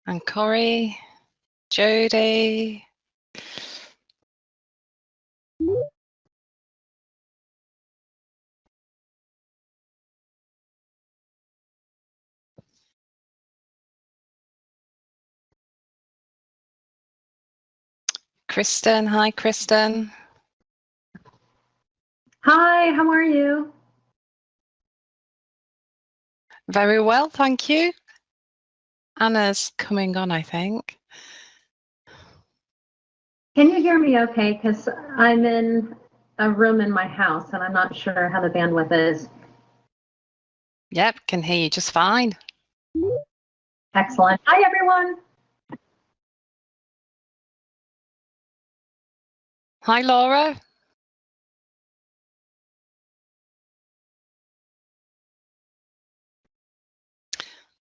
And Corey, Jody. Kristen, hi Kristen. Hi, how are you? Very well, thank you. Anna's coming on, I think. Can you hear me okay? Because I'm in a room in my house and I'm not sure how the bandwidth is. Yep, can hear you just fine. Excellent. Hi, everyone. Hi, Laura.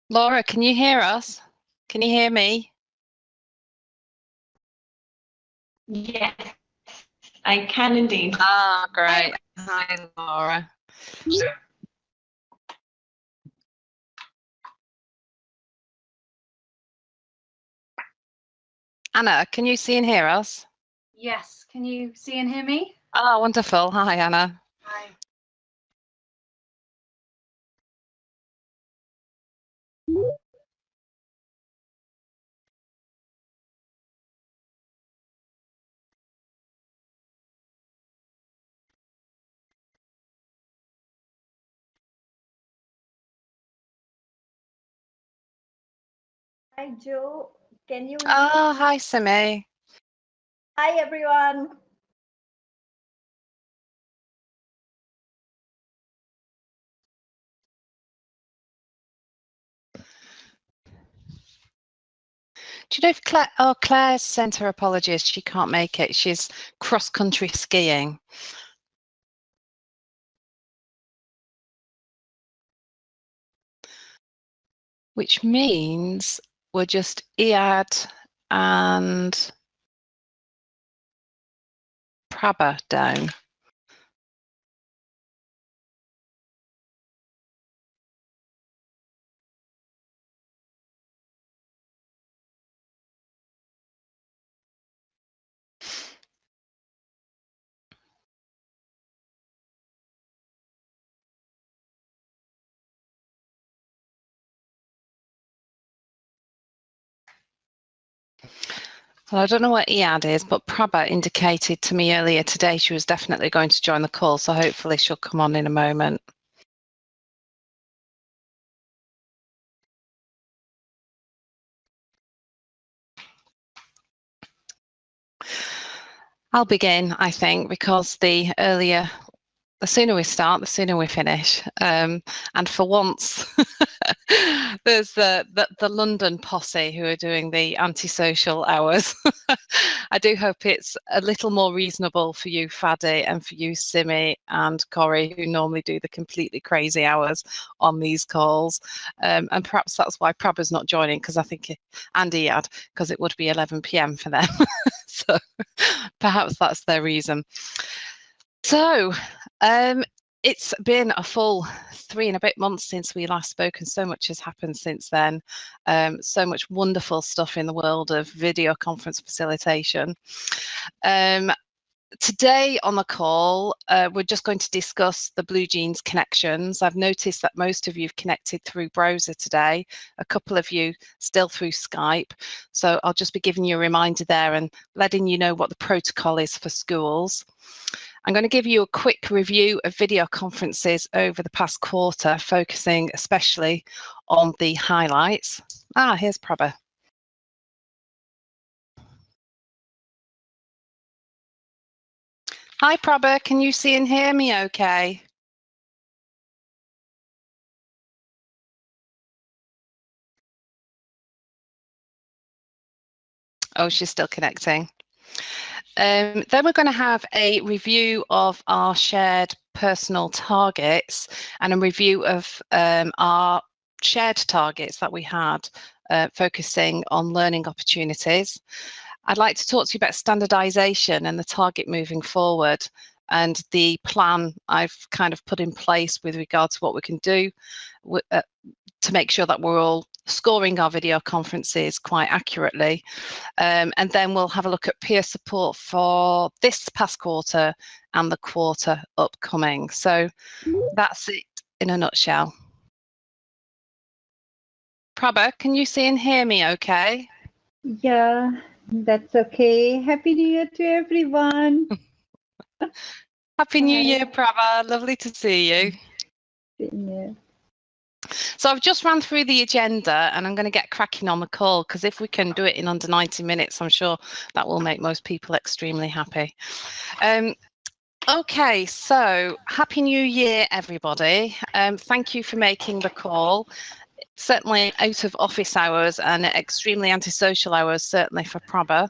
Laura, can you hear us? Can you hear me? Yes, I can indeed. Ah, great. Hi, Laura. Anna, can you see and hear us? Yes, can you see and hear me? Oh, wonderful. Hi, Anna. Hi. Hi, Joe. Can you? Oh, hi, Simi. Hi, everyone. Do you know if Claire's sent her apologies? She can't make it. She's cross-country skiing. Which means we're just Iad and Prabha down. Well, I don't know what Iad is, but Prabha indicated to me earlier today she was definitely going to join the call, so hopefully she'll come on in a moment. I'll begin, I think, because the sooner we start, the sooner we finish. And for once, there's the London posse who are doing the antisocial hours. I do hope it's a little more reasonable for you, Fadi, and for you, Simi and Corey, who normally do the completely crazy hours on these calls. And perhaps that's why Prabha's not joining, because I think Andy had, because it would be 11 p.m. for them. So perhaps that's their reason. So it's been a full 3 and a bit months since we last spoke, and so much has happened since then. So much wonderful stuff in the world of video conference facilitation. Today on the call, we're just going to discuss the BlueJeans connections. I've noticed that most of you have connected through browser today, a couple of you still through Skype. So I'll just be giving you a reminder there and letting you know what the protocol is for schools. I'm going to give you a quick review of video conferences over the past quarter, focusing especially on the highlights. Here's Prabha. Hi, Prabha. Can you see and hear me okay? Oh, she's still connecting. Then we're going to have a review of our shared personal targets and a review of our shared targets that we had, focusing on learning opportunities. I'd like to talk to you about standardization and the target moving forward, and the plan I've kind of put in place with regard to what we can do to make sure that we're all scoring our video conferences quite accurately. And then we'll have a look at peer support for this past quarter and the quarter upcoming. So that's it in a nutshell. Prabha, can you see and hear me okay? Yeah, that's okay. Happy New Year to everyone. Happy New Hi. Year, Prabha. Lovely to see you. Yeah. So I've just run through the agenda and I'm going to get cracking on the call, because if we can do it in under 90 minutes, I'm sure that will make most people extremely happy. Okay, so Happy New Year, everybody. Thank you for making the call. Certainly out of office hours and extremely antisocial hours, certainly for Prabha.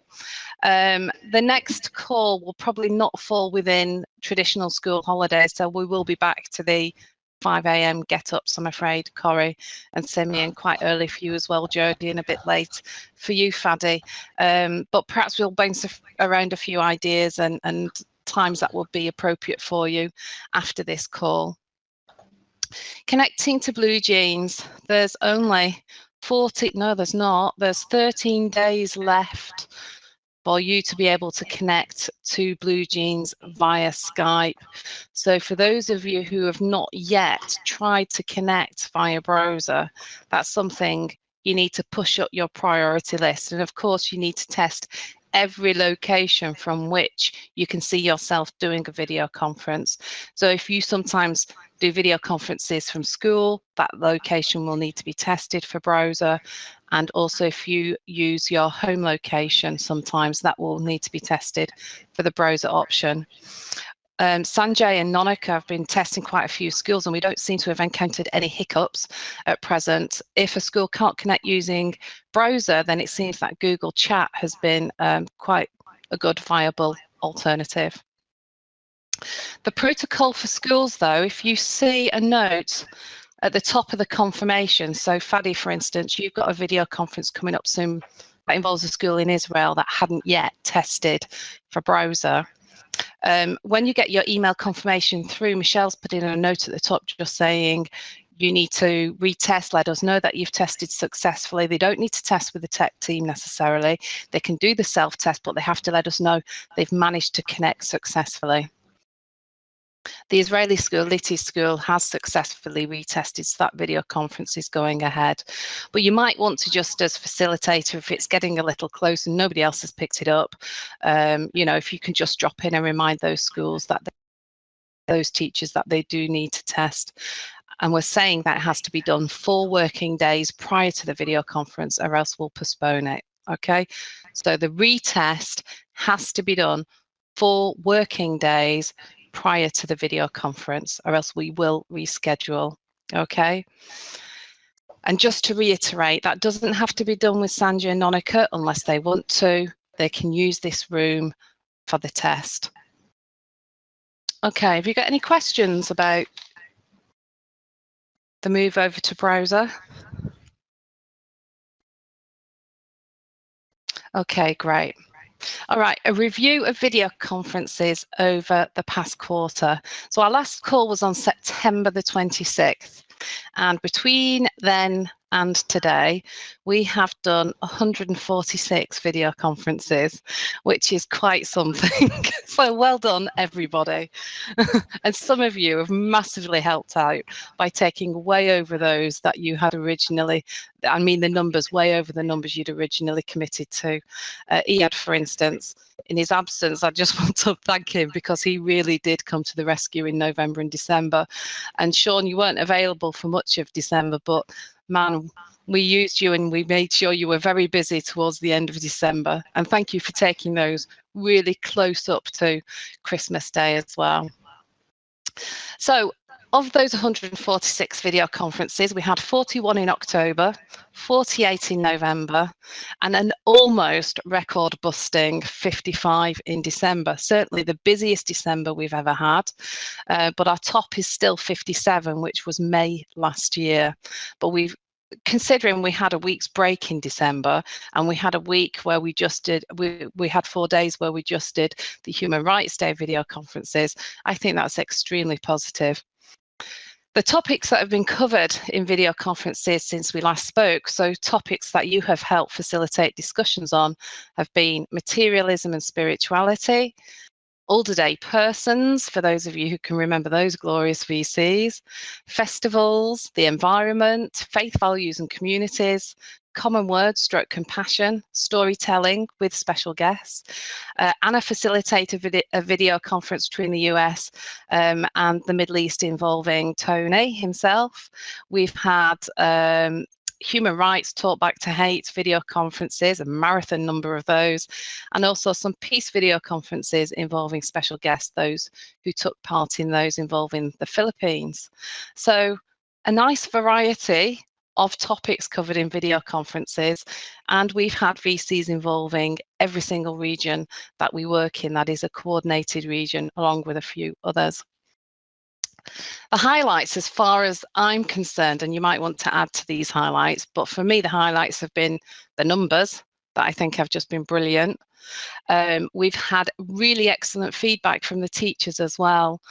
The next call will probably not fall within traditional school holidays, so we will be back to the 5 a.m. get-ups, I'm afraid, Corrie and Simeon, quite early for you as well, Jody, and a bit late for you, Fadi. But perhaps we'll bounce around a few ideas and times that will be appropriate for you after this call. Connecting to Blue Jeans, there's only 40, no there's not, there's 13 days left for you to be able to connect to Blue Jeans via Skype. So for those of you who have not yet tried to connect via browser, that's something you need to push up your priority list. And of course you need to test every location from which you can see yourself doing a video conference. So if you sometimes do video conferences from school, that location will need to be tested for browser. And also if you use your home location, sometimes that will need to be tested for the browser option. Sanjay and Nonika have been testing quite a few schools and we don't seem to have encountered any hiccups at present. If a school can't connect using browser, then it seems that Google Chat has been quite a good viable alternative. The protocol for schools, though, if you see a note at the top of the confirmation, so Fadi, for instance, you've got a video conference coming up soon that involves a school in Israel that hadn't yet tested for browser. When you get your email confirmation through, Michelle's put in a note at the top just saying you need to retest, let us know that you've tested successfully. They don't need to test with the tech team necessarily. They can do the self-test, but they have to let us know they've managed to connect successfully. The Israeli school, Litti school, has successfully retested, so that video conference is going ahead. But you might want to just, as facilitator, if it's getting a little close and nobody else has picked it up, you know, if you can just drop in and remind those schools that those teachers that they do need to test. And we're saying that it has to be done 4 working days prior to the video conference, or else we'll postpone it. Okay, so the retest has to be done 4 working days prior to the video conference, or else we will reschedule. Okay, and just to reiterate, that doesn't have to be done with Sanjay and Nonika unless they want to. They can use this room for the test. Okay, have you got any questions about the move over to browser? Okay, great. All right, a review of video conferences over the past quarter. So our last call was on September the 26th, and between then and today, we have done 146 video conferences, which is quite something. So well done, everybody. And some of you have massively helped out by taking way over those that you had originally, I mean the numbers, way over the numbers you'd originally committed to. Iyad, for instance, in his absence, I just want to thank him because he really did come to the rescue in November and December. And Sean, you weren't available for much of December, but man, we used you and we made sure you were very busy towards the end of December. And thank you for taking those really close up to Christmas Day as well. So of those 146 video conferences, we had 41 in October, 48 in November, and an almost record-busting 55 in December. Certainly the busiest December we've ever had, but our top is still 57, which was May last year. But considering we had a week's break in December and we had a week where we just did, we had 4 days where we just did the Human Rights Day video conferences, I think that's extremely positive. The topics that have been covered in video conferences since we last spoke, so topics that you have helped facilitate discussions on, have been materialism and spirituality, older day persons, for those of you who can remember those glorious VCs, festivals, the environment, faith, values and communities, common words stroke compassion, storytelling with special guests, Anna facilitated a video conference between the US and the Middle East involving Tony himself. We've had human rights, talk back to hate video conferences, a marathon number of those, and also some peace video conferences involving special guests, those who took part in those involving the Philippines. So a nice variety of topics covered in video conferences, and we've had VCs involving every single region that we work in. That is a coordinated region along with a few others. The highlights, as far as I'm concerned, and you might want to add to these highlights, but for me the highlights have been the numbers that I think have just been brilliant. We've had really excellent feedback from the teachers as well.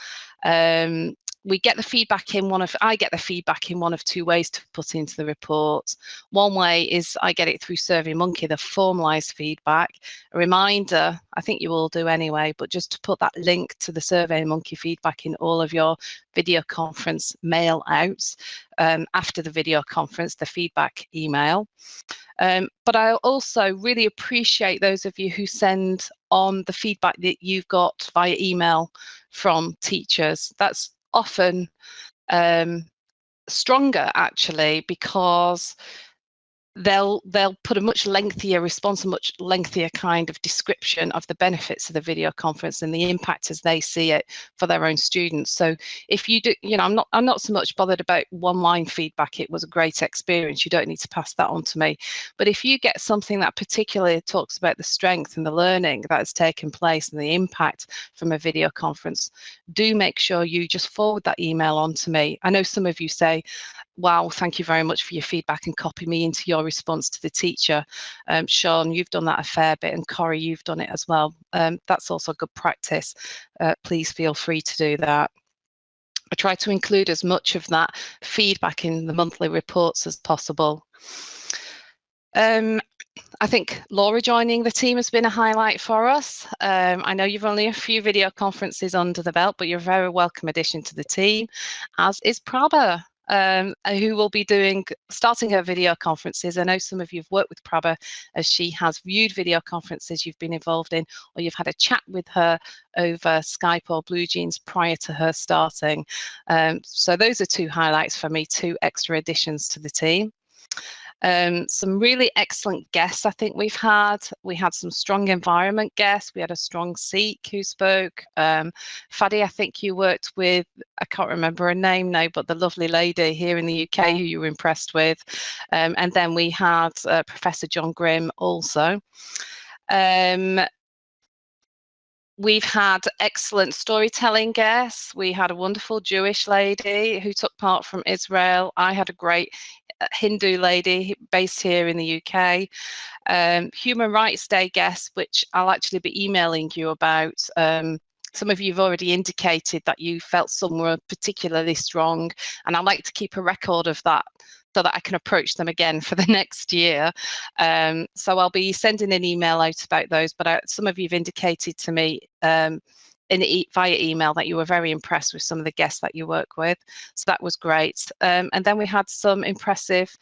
We get the feedback in I get the feedback in one of two ways to put into the report. One way is I get it through SurveyMonkey, the formalised feedback. A reminder, I think you all do anyway, but just to put that link to the SurveyMonkey feedback in all of your video conference mail outs after the video conference, the feedback email. But I also really appreciate those of you who send on the feedback that you've got via email from teachers. That's often stronger actually, because they'll put a much lengthier response, a much lengthier kind of description of the benefits of the video conference and the impact as they see it for their own students. So if you do, I'm not so much bothered about one line feedback. It was a great experience. You don't need to pass that on to me. But if you get something that particularly talks about the strength and the learning that has taken place and the impact from a video conference, do make sure you just forward that email on to me. I know some of you say, wow, thank you very much for your feedback, and copy me into your response to the teacher. Sean, you've done that a fair bit, and Corrie, you've done it as well. That's also good practice. Please feel free to do that. I try to include as much of that feedback in the monthly reports as possible. I think Laura joining the team has been a highlight for us. I know you've only a few video conferences under the belt, but you're a very welcome addition to the team, as is Prabha, who will be starting her video conferences. I know some of you have worked with Prabha as she has viewed video conferences you've been involved in, or you've had a chat with her over Skype or BlueJeans prior to her starting. So those are two highlights for me, two extra additions to the team. Some really excellent guests I think we've had. We had some strong environment guests. We had a strong Sikh who spoke. Fadi, I think you worked with, I can't remember her name now, but the lovely lady here in the UK who you were impressed with. And then we had Professor John Grimm also. We've had excellent storytelling guests. We had a wonderful Jewish lady who took part from Israel. I had a great Hindu lady based here in the UK. Human Rights Day guests, which I'll actually be emailing you about. Some of you have already indicated that you felt some were particularly strong, and I'd like to keep a record of that so that I can approach them again for the next year. So I'll be sending an email out about those, but some of you have indicated to me via email that you were very impressed with some of the guests that you work with. So that was great. And then we had some impressive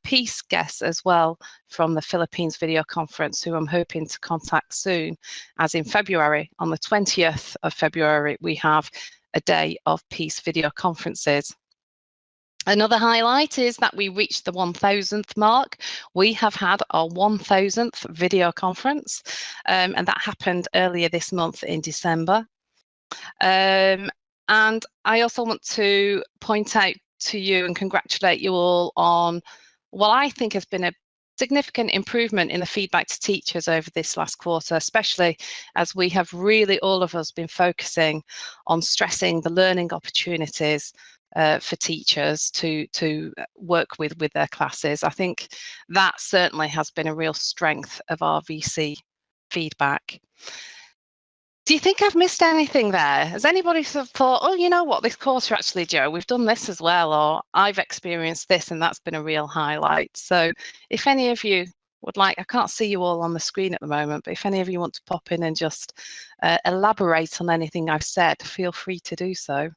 peace guests as well from the Philippines video conference, who I'm hoping to contact soon, as in February, on the 20th of February, we have a day of peace video conferences. Another highlight is that we reached the 1,000th mark. We have had our 1,000th video conference, and that happened earlier this month in December. And I also want to point out to you and congratulate you all on what I think has been a significant improvement in the feedback to teachers over this last quarter, especially as we have really, all of us, been focusing on stressing the learning opportunities for teachers to work with their classes. I think that certainly has been a real strength of our VC feedback. Do you think I've missed anything there? Has anybody sort of thought, oh, you know what, this quarter actually, Joe, we've done this as well, or I've experienced this and that's been a real highlight. So if any of you would like, I can't see you all on the screen at the moment, but if any of you want to pop in and just elaborate on anything I've said, feel free to do so.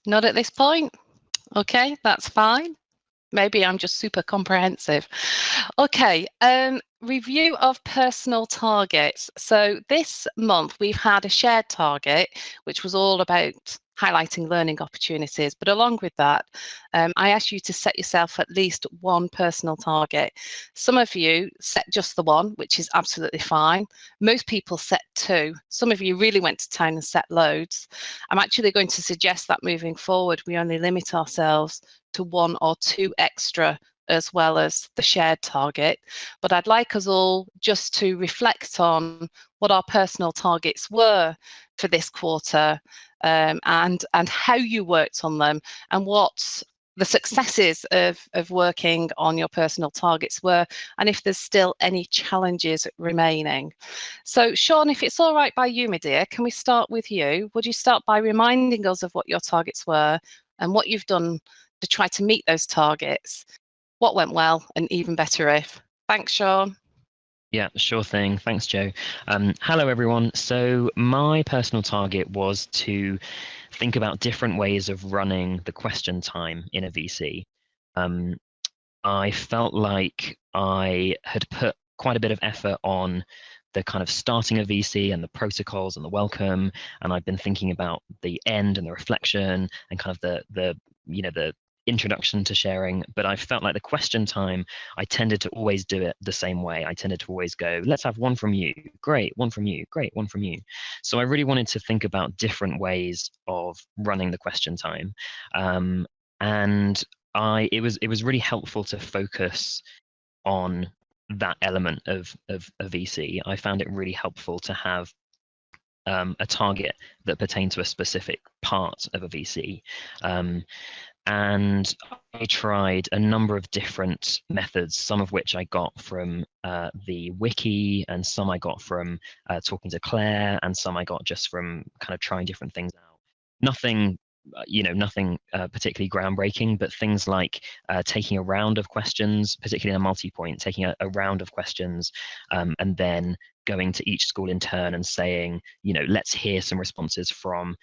Not at this point. Okay, that's fine. Maybe I'm just super comprehensive. Okay, review of personal targets. So this month we've had a shared target, which was all about highlighting learning opportunities. But along with that, I asked you to set yourself at least one personal target. Some of you set just the one, which is absolutely fine. Most people set two. Some of you really went to town and set loads. I'm actually going to suggest that moving forward, we only limit ourselves to one or two extra as well as the shared target. But I'd like us all just to reflect on what our personal targets were for this quarter, and how you worked on them, and what the successes of working on your personal targets were, and if there's still any challenges remaining. So Sean, if it's all right by you, my dear, can we start with you? Would you start by reminding us of what your targets were and what you've done to try to meet those targets? What went well, and even better if? Thanks, Sean. Yeah, sure thing. Thanks, Joe. Hello, everyone. So my personal target was to think about different ways of running the question time in a VC. I felt like I had put quite a bit of effort on the kind of starting a VC and the protocols and the welcome, and I've been thinking about the end and the reflection and kind of the introduction to sharing. But I felt like the question time, I tended to always do it the same way. I tended to always go, let's have one from you, great, one from you, great, one from you. So I really wanted to think about different ways of running the question time, and it was really helpful to focus on that element of a VC. I found it really helpful to have a target that pertained to a specific part of a VC. And I tried a number of different methods, some of which I got from the wiki, and some I got from talking to Claire, and some I got just from kind of trying different things out. Nothing particularly groundbreaking, but things like taking a round of questions, particularly in a multi-point, taking a round of questions, and then going to each school in turn and saying, let's hear some responses from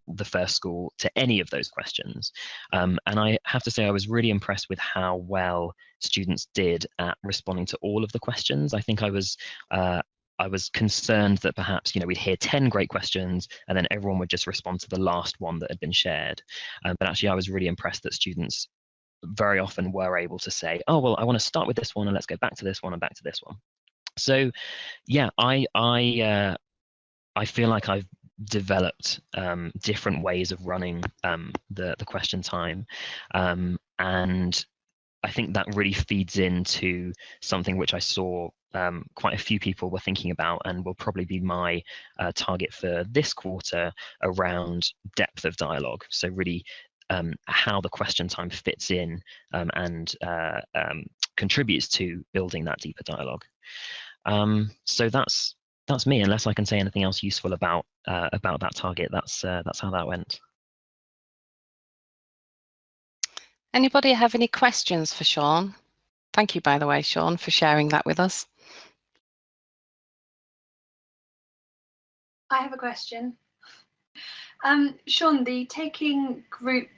the first school to any of those questions. And I have to say, I was really impressed with how well students did at responding to all of the questions. I think I was concerned that perhaps we'd hear 10 great questions and then everyone would just respond to the last one that had been shared. But actually, I was really impressed that students very often were able to say, oh, well, I want to start with this one and let's go back to this one and back to this one. So yeah, I feel like I've developed different ways of running the question time, and I think that really feeds into something which I saw quite a few people were thinking about, and will probably be my target for this quarter, around depth of dialogue. So really how the question time fits in and contributes to building that deeper dialogue. So that's me. Unless I can say anything else useful about that target, that's how that went. Anybody have any questions for Sean? Thank you, by the way, Sean, for sharing that with us. I have a question. Sean, the taking group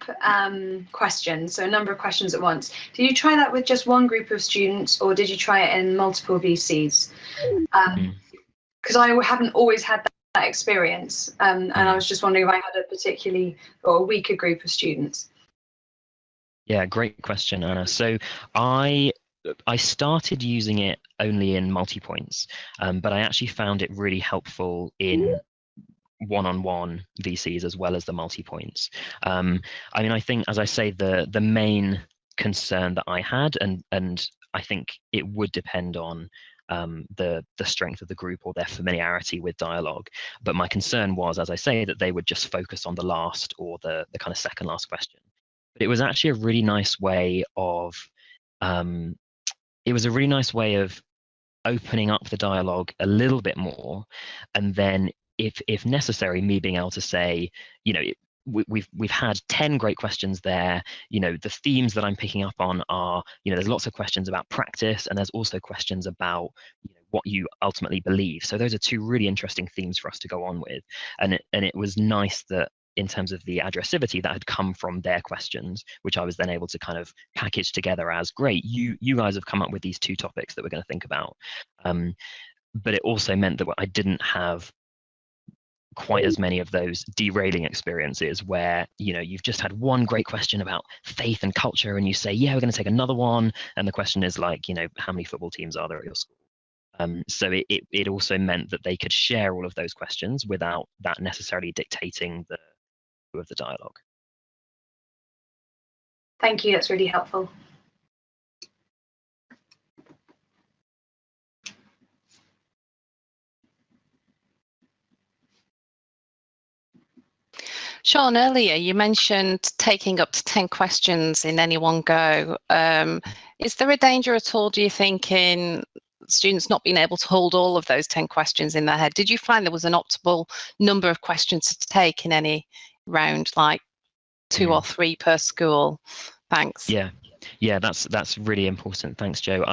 questions, so a number of questions at once, did you try that with just one group of students, or did you try it in multiple VCs? Because I haven't always had that experience, and I was just wondering if I had a particularly or a weaker group of students. Yeah, great question, Anna. So I started using it only in multi-points, but I actually found it really helpful in one-on-one VCs as well as the multi-points. I mean, I think, as I say, the main concern that I had, and I think it would depend on the strength of the group or their familiarity with dialogue. But my concern was, as I say, that they would just focus on the last or the kind of second last question. But it was actually a really nice way of opening up the dialogue a little bit more, and then if necessary, me being able to say, you know, we've had 10 great questions there. You know, the themes that I'm picking up on are, you know, there's lots of questions about practice, and there's also questions about, you know, what you ultimately believe. So those are two really interesting themes for us to go on with. And it was nice that in terms of the addressivity that had come from their questions, which I was then able to kind of package together as, great, you guys have come up with these two topics that we're going to think about. But it also meant that I didn't have quite as many of those derailing experiences where, you know, you've just had one great question about faith and culture and you say, yeah, we're going to take another one, and the question is like, you know, how many football teams are there at your school? So it also meant that they could share all of those questions without that necessarily dictating the of the dialogue. Thank you, that's really helpful. Sean, earlier you mentioned taking up to 10 questions in any one go. Is there a danger at all, do you think, in students not being able to hold all of those 10 questions in their head? Did you find there was an optimal number of questions to take in any round, like 2 or 3 per school? Thanks. Yeah, that's really important. Thanks, Jo.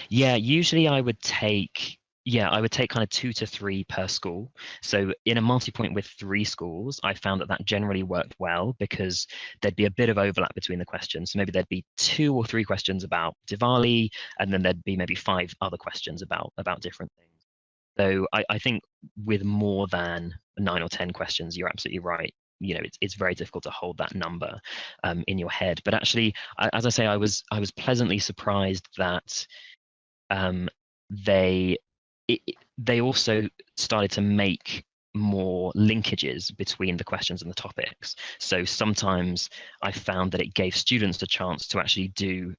Yeah, usually I would take kind of 2 to 3 per school. So in a multi-point with 3 schools, I found that generally worked well because there'd be a bit of overlap between the questions. So maybe there'd be 2 or 3 questions about Diwali, and then there'd be maybe 5 other questions about different things. So I think with more than 9 or 10 questions, you're absolutely right. You know, it's very difficult to hold that number in your head. But actually, as I say, I was pleasantly surprised that they also started to make more linkages between the questions and the topics. So sometimes I found that it gave students a chance to actually do,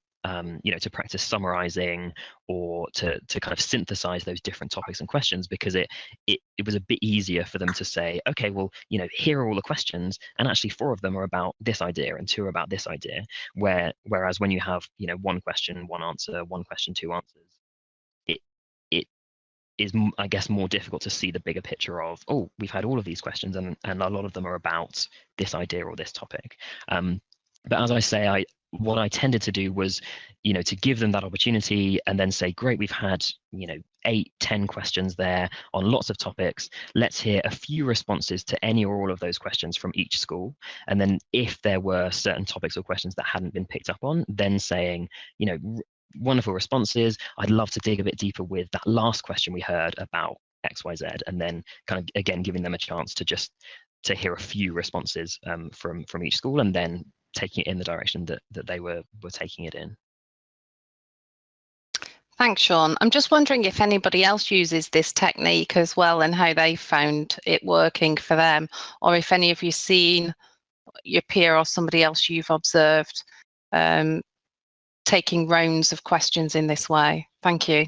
you know, to practice summarizing or to kind of synthesize those different topics and questions, because it was a bit easier for them to say, okay, well, you know, here are all the questions, and actually 4 of them are about this idea and 2 are about this idea. Whereas when you have, you know, 1 question, 1 answer, 1 question, 2 answers, it is, I guess, more difficult to see the bigger picture of, oh, we've had all of these questions and a lot of them are about this idea or this topic. But as I say, what I tended to do was, you know, to give them that opportunity and then say, great, we've had, you know, 8, 10 questions there on lots of topics. Let's hear a few responses to any or all of those questions from each school. And then if there were certain topics or questions that hadn't been picked up on, then saying, you know, wonderful responses, I'd love to dig a bit deeper with that last question we heard about XYZ, and then kind of again giving them a chance to hear a few responses from each school, and then taking it in the direction that they were taking it in. Thanks, Sean. I'm just wondering if anybody else uses this technique as well and how they found it working for them, or if any of you seen your peer or somebody else you've observed taking rounds of questions in this way. Thank you.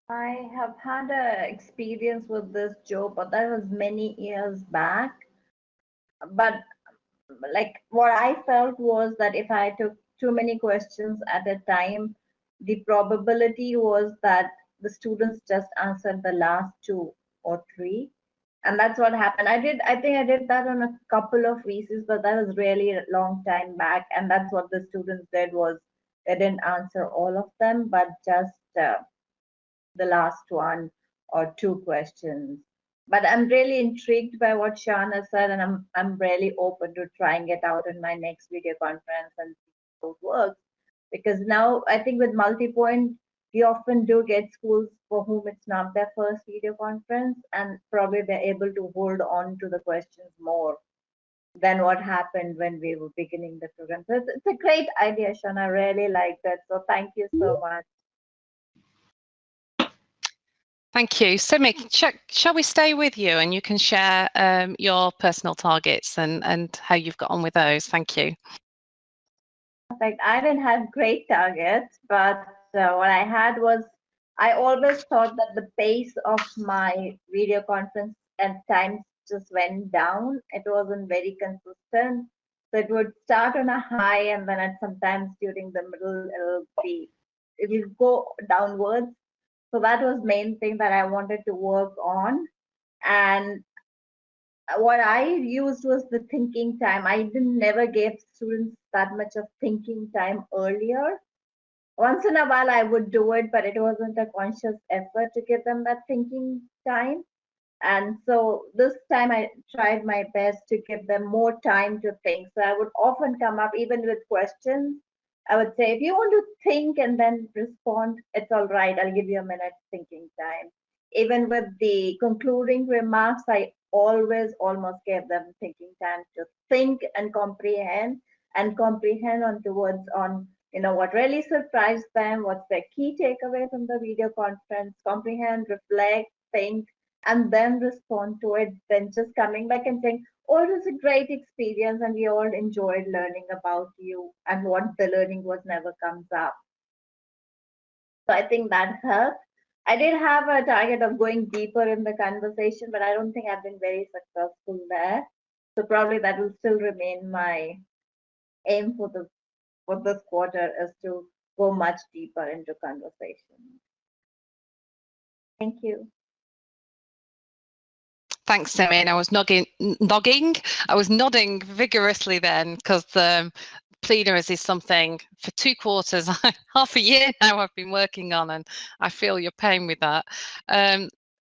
I have had an experience with this, Joe, but that was many years back. But like what I felt was that if I took too many questions at a time, the probability was that the students just answered the last 2 or 3. And that's what happened. I think I did that on a couple of pieces, but that was really a long time back. And that's what the students did, was they didn't answer all of them, but just the last 1 or 2 questions. But I'm really intrigued by what Sean has said, and I'm really open to trying it out in my next video conference and see how it works. Because now I think with multi-point, we often do get schools for whom it's not their first video conference, and probably they're able to hold on to the questions more than what happened when we were beginning the program. So it's a great idea, Sean. I really like that. So thank you so much. Thank you. So Mick, shall we stay with you and you can share your personal targets and how you've got on with those? Thank you. Like, I didn't have great targets, but what I had was, I always thought that the pace of my video conference at times just went down. It wasn't very consistent. So it would start on a high, and then at sometimes during the middle, it will go downwards. So that was main thing that I wanted to work on. And what I used was the thinking time. I didn't never gave students that much of thinking time earlier. Once in a while I would do it, but it wasn't a conscious effort to give them that thinking time. And so this time I tried my best to give them more time to think. So I would often come up even with questions. I would say, if you want to think and then respond, it's all right. I'll give you a minute thinking time. Even with the concluding remarks, I always almost gave them thinking time to think and comprehend on towards on what really surprised them, what's their key takeaway from the video conference, comprehend, reflect, think, and then respond to it, then just coming back and saying, oh, it was a great experience and we all enjoyed learning about you, and what the learning was never comes up. So I think that helped. I did have a target of going deeper in the conversation, but I don't think I've been very successful there. So probably that will still remain my aim for this quarter, is to go much deeper into conversation. Thank you. Thanks, Simi. I was nodding vigorously then, because plenaries is something for 2 quarters, half a year now I've been working on, and I feel your pain with that.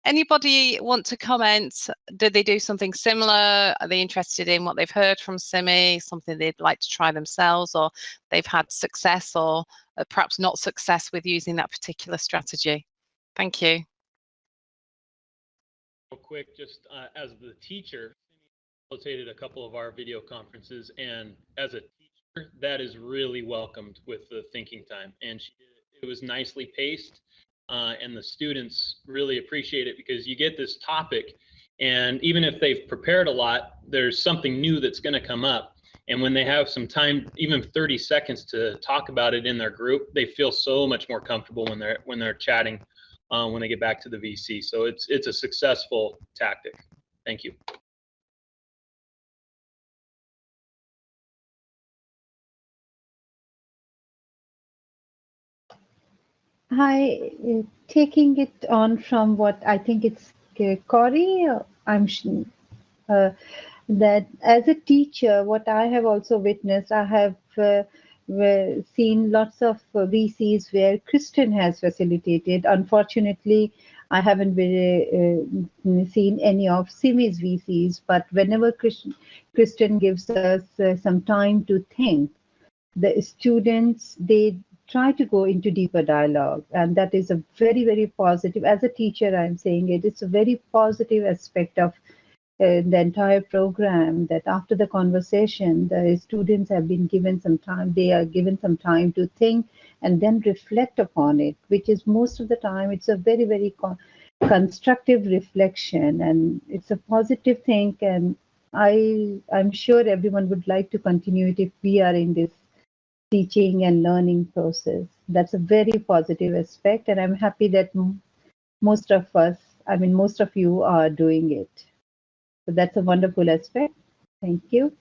Anybody want to comment? Did they do something similar? Are they interested in what they've heard from Simi, something they'd like to try themselves, or they've had success or perhaps not success with using that particular strategy? Thank you. Real quick, just as the teacher, facilitated a couple of our video conferences, and as a teacher, that is really welcomed with the thinking time, and it was nicely paced, and the students really appreciate it, because you get this topic, and even if they've prepared a lot, there's something new that's going to come up, and when they have some time, even 30 seconds to talk about it in their group, they feel so much more comfortable when they're chatting when they get back to the VC. So it's a successful tactic. Thank you. Hi, taking it on from what I think it's Corey, that as a teacher, what I have also witnessed, I have seen lots of VCs where Kristen has facilitated. Unfortunately, I haven't seen any of Simi's VCs, but whenever Kristen gives us some time to think, the students, they try to go into deeper dialogue, and that is a very, very positive. As a teacher, I'm saying it's a very positive aspect of the entire program, that after the conversation, the students have been given some time, they are given some time to think and then reflect upon it, which is most of the time, it's a very, very constructive reflection, and it's a positive thing, and I'm sure everyone would like to continue it if we are in this teaching and learning process. That's a very positive aspect, and I'm happy that most of you are doing it. So that's a wonderful aspect. Thank you.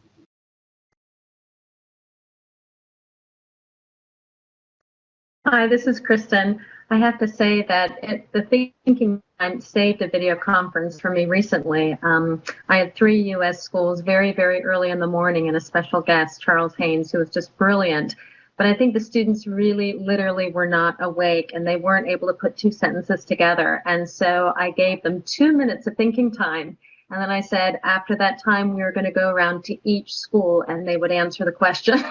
Hi, this is Kristen. I have to say that the thinking time saved a video conference for me recently. I had 3 U.S. schools very, very early in the morning, and a special guest, Charles Haynes, who was just brilliant. But I think the students really literally were not awake, and they weren't able to put 2 sentences together. And so I gave them 2 minutes of thinking time. And then I said, after that time, we were going to go around to each school and they would answer the question.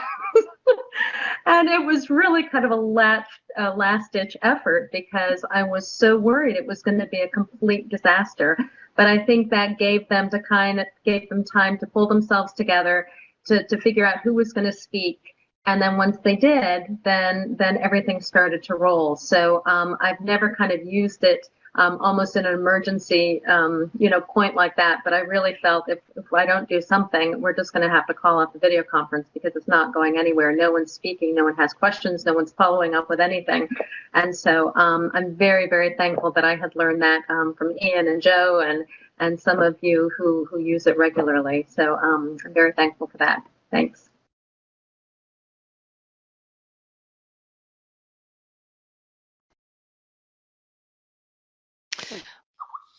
And it was really kind of a last-ditch effort, because I was so worried it was going to be a complete disaster. But I think that gave them time to pull themselves together, to figure out who was going to speak. And then once they did, then everything started to roll. So I've never kind of used it. almost an emergency, point like that. But I really felt if I don't do something, we're just going to have to call off the video conference because it's not going anywhere. No one's speaking, no one has questions, no one's following up with anything. And so I'm very, very thankful that I had learned that from Ian and Joe and some of you who use it regularly. So I'm very thankful for that. Thanks.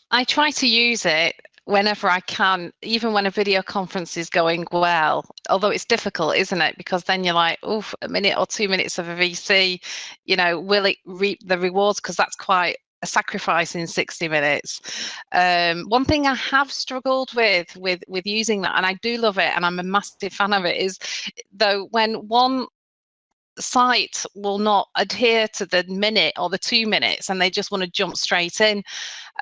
I try to use it whenever I can, even when a video conference is going well, although it's difficult, isn't it? Because then you're like, oh, a minute or 2 minutes of a VC, will it reap the rewards? Because that's quite a sacrifice in 60 minutes. One thing I have struggled with using that, and I do love it, and I'm a massive fan of it, is though when one site will not adhere to the minute or the 2 minutes and they just want to jump straight in,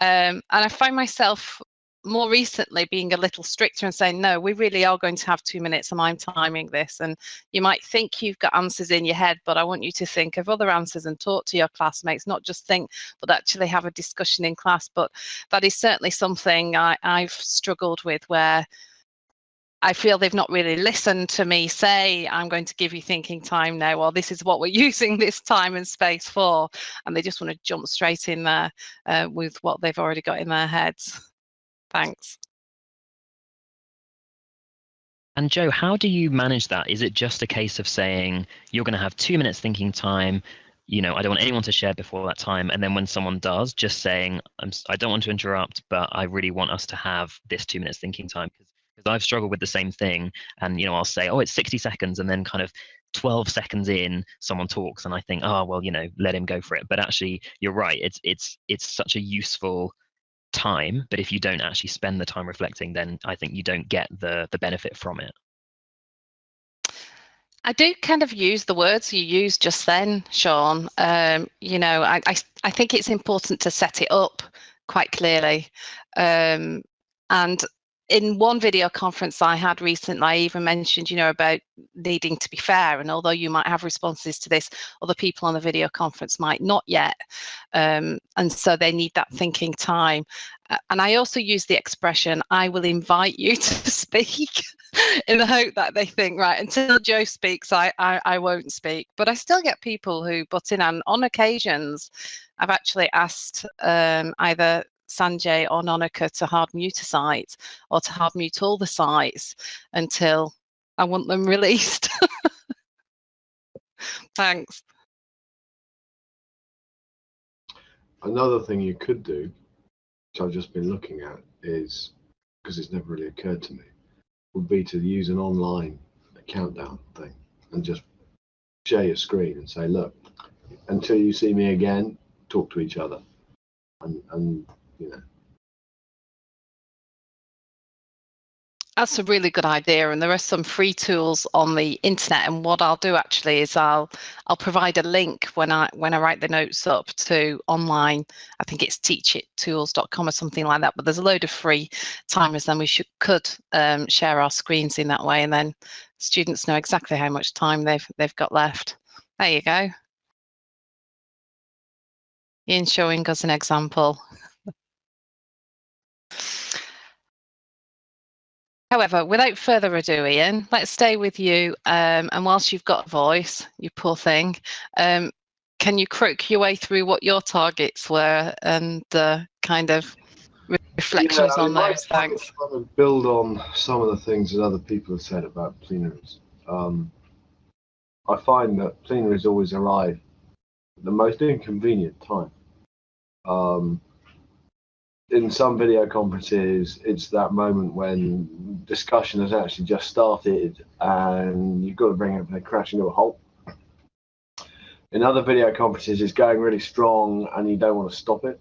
and I find myself more recently being a little stricter and saying, no, we really are going to have 2 minutes and I'm timing this. And you might think you've got answers in your head, but I want you to think of other answers and talk to your classmates, not just think, but actually have a discussion in class. But that is certainly something I've struggled with, where I feel they've not really listened to me say, I'm going to give you thinking time now, or this is what we're using this time and space for. And they just want to jump straight in there with what they've already got in their heads. Thanks. And Joe, how do you manage that? Is it just a case of saying you're going to have 2 minutes thinking time? I don't want anyone to share before that time. And then when someone does, just saying, I don't want to interrupt, but I really want us to have this 2 minutes thinking time. Because I've struggled with the same thing, and I'll say, oh, it's 60 seconds, and then kind of 12 seconds in, someone talks, and I think, oh, well, let him go for it. But actually, you're right. It's such a useful time, but if you don't actually spend the time reflecting, then I think you don't get the benefit from it. I do kind of use the words you used just then, Sean. I think it's important to set it up quite clearly, and in one video conference I had recently, I even mentioned, about needing to be fair. And although you might have responses to this, other people on the video conference might not yet. And so they need that thinking time. And I also use the expression, I will invite you to speak, in the hope that they think, right, until Joe speaks, I won't speak. But I still get people who butt in, and on occasions, I've actually asked either Sanjay or Nonika to hard mute a site, or to hard mute all the sites until I want them released. Thanks. Another thing you could do, which I've just been looking at, is, because it's never really occurred to me, would be to use an online countdown thing and just share your screen and say, look, until you see me again, talk to each other. And That's a really good idea, and there are some free tools on the internet. And what I'll do actually is I'll provide a link when I write the notes up to online. I think it's teachittools.com or something like that. But there's a load of free timers, and we could share our screens in that way, and then students know exactly how much time they've got left. There you go. Ian showing us an example. However, without further ado, Ian, let's stay with you. And whilst you've got a voice, you poor thing, can you croak your way through what your targets were and kind of reflections on those? Thanks. I want to build on some of the things that other people have said about plenaries. I find that plenaries always arrive at the most inconvenient time. In some video conferences, it's that moment when discussion has actually just started and you've got to bring everything crashing to a halt. In other video conferences, it's going really strong and you don't want to stop it.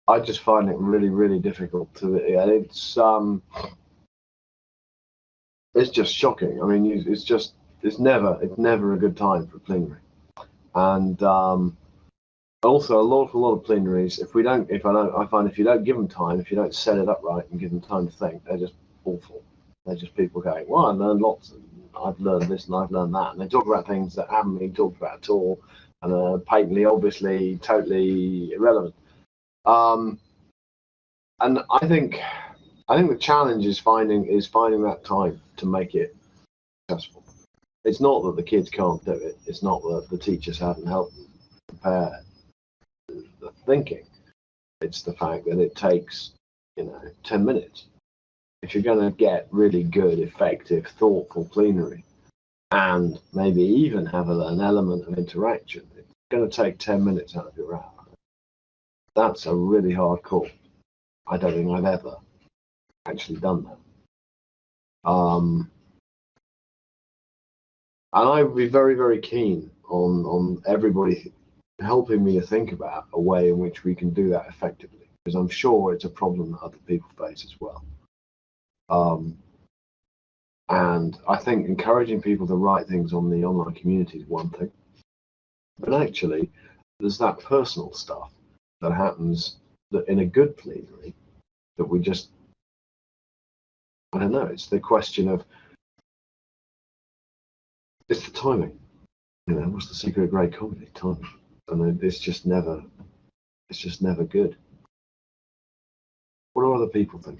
I just find it really, really difficult to. It's just shocking. I mean, it's never a good time for plenary, and also a lot of plenaries. I find if you don't give them time, if you don't set it up right and give them time to think, they're just awful. They're just people going, well, I learned lots, and I've learned this and I've learned that, and they talk about things that haven't been talked about at all, and are patently, obviously, totally irrelevant. And I think the challenge is finding that time to make it successful. It's not that the kids can't do it. It's not that the teachers haven't helped them prepare the thinking. It's the fact that it takes 10 minutes. If you're going to get really good, effective, thoughtful plenary, and maybe even have an element of interaction, it's going to take 10 minutes out of your hour. That's a really hard call. I don't think I've ever actually done that. And I would be very, very keen on everybody helping me to think about a way in which we can do that effectively, because I'm sure it's a problem that other people face as well. And I think encouraging people to write things on the online community is one thing, but actually there's that personal stuff that happens that in a good plenary that we just, I don't know, it's the question of, it's the timing. What's the secret of great comedy? Timing. And it's just never good. What do other people think?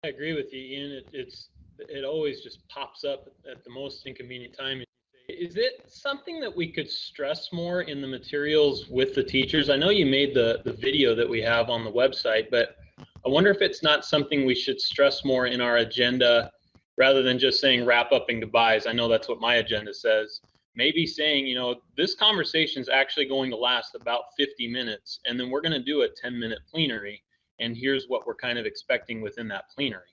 I agree with you, Ian. It always just pops up at the most inconvenient time. Is it something that we could stress more in the materials with the teachers? I know you made the video that we have on the website, but I wonder if it's not something we should stress more in our agenda rather than just saying wrap up and goodbyes. I know that's what my agenda says. Maybe saying, this conversation is actually going to last about 50 minutes, and then we're going to do a 10-minute plenary, and here's what we're kind of expecting within that plenary.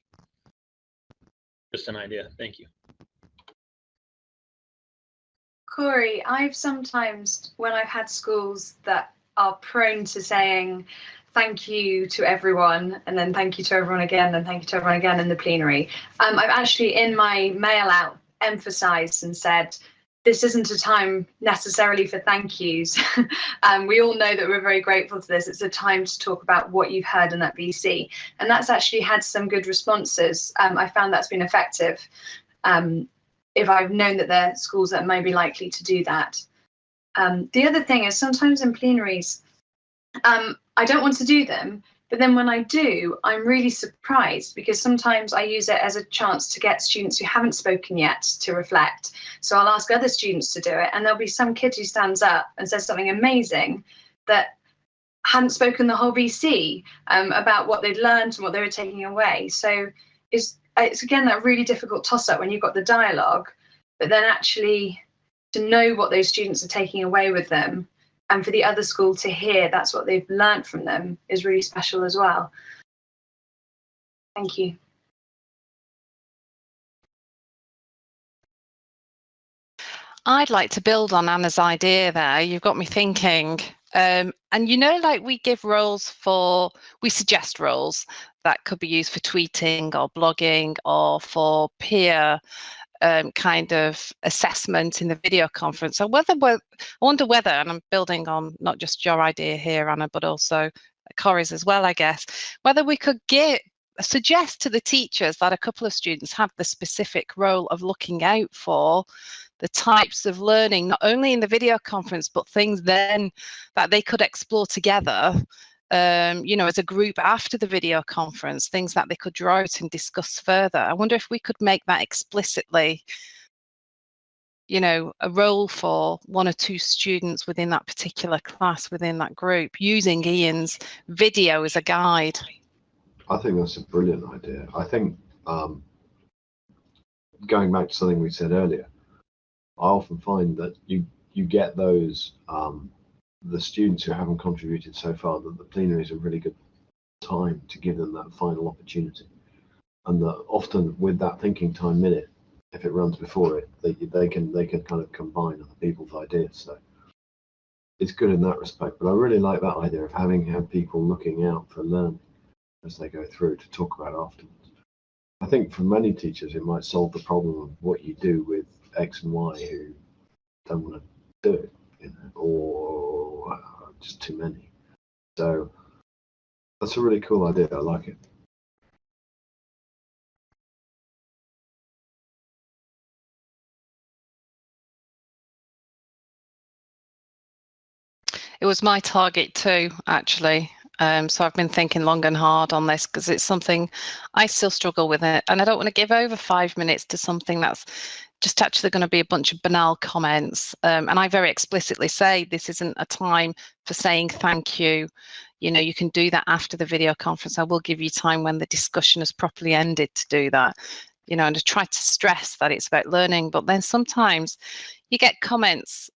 Just an idea. Thank you. Corey, I've sometimes, when I've had schools that are prone to saying thank you to everyone, and then thank you to everyone again, and thank you to everyone again in the plenary, I've actually in my mail out emphasised and said, this isn't a time necessarily for thank yous. We all know that we're very grateful to this. It's a time to talk about what you've heard in that VC. And that's actually had some good responses. I found that's been effective. If I've known that there are schools that may be likely to do that. The other thing is sometimes in plenaries, I don't want to do them, but then when I do, I'm really surprised because sometimes I use it as a chance to get students who haven't spoken yet to reflect. So I'll ask other students to do it, and there'll be some kid who stands up and says something amazing that hadn't spoken the whole VC about what they'd learned and what they were taking away. So it's again that really difficult toss-up when you've got the dialogue, but then actually to know what those students are taking away with them, and for the other school to hear that's what they've learned from them is really special as well. Thank you. I'd like to build on Anna's idea there. You've got me thinking. And like we give roles we suggest roles that could be used for tweeting or blogging or for peer kind of assessment in the video conference. So I wonder whether, and I'm building on not just your idea here, Anna, but also Corey's as well, I guess, whether we could suggest to the teachers that a couple of students have the specific role of looking out for the types of learning, not only in the video conference, but things then that they could explore together, as a group after the video conference, things that they could draw out and discuss further. I wonder if we could make that explicitly, a role for one or two students within that particular class, within that group, using Ian's video as a guide. I think that's a brilliant idea. I think going back to something we said earlier, I often find that you get those the students who haven't contributed so far, that the plenary is a really good time to give them that final opportunity, and that often with that thinking time minute, if it runs before it, they can kind of combine other people's ideas. So it's good in that respect. But I really like that idea of having people looking out for learning as they go through to talk about afterwards. I think for many teachers it might solve the problem of what you do with X and Y who don't want to do it, or just too many. So that's a really cool idea. I like it. It was my target too, actually. So I've been thinking long and hard on this because it's something I still struggle with it, and I don't want to give over 5 minutes to something that's just actually going to be a bunch of banal comments. And I very explicitly say this isn't a time for saying thank you. You know, you can do that after the video conference. I will give you time when the discussion has properly ended to do that. You know, and to try to stress that it's about learning, but then sometimes you get comments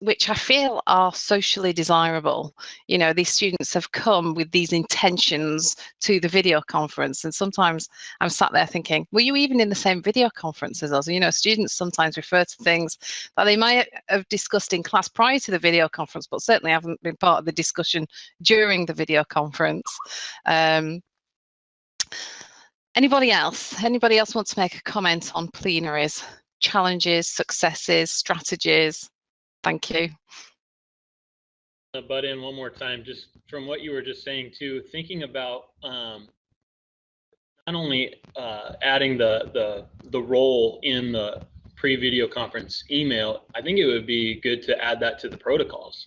which I feel are socially desirable. You know, these students have come with these intentions to the video conference, and sometimes I'm sat there thinking, were you even in the same video conference as us? You know, students sometimes refer to things that they might have discussed in class prior to the video conference, but certainly haven't been part of the discussion during the video conference. Anybody else want to make a comment on plenaries, challenges, successes, strategies? Thank you. Butt in one more time, just from what you were just saying too, thinking about not only adding the role in the pre-video conference email, I think it would be good to add that to the protocols,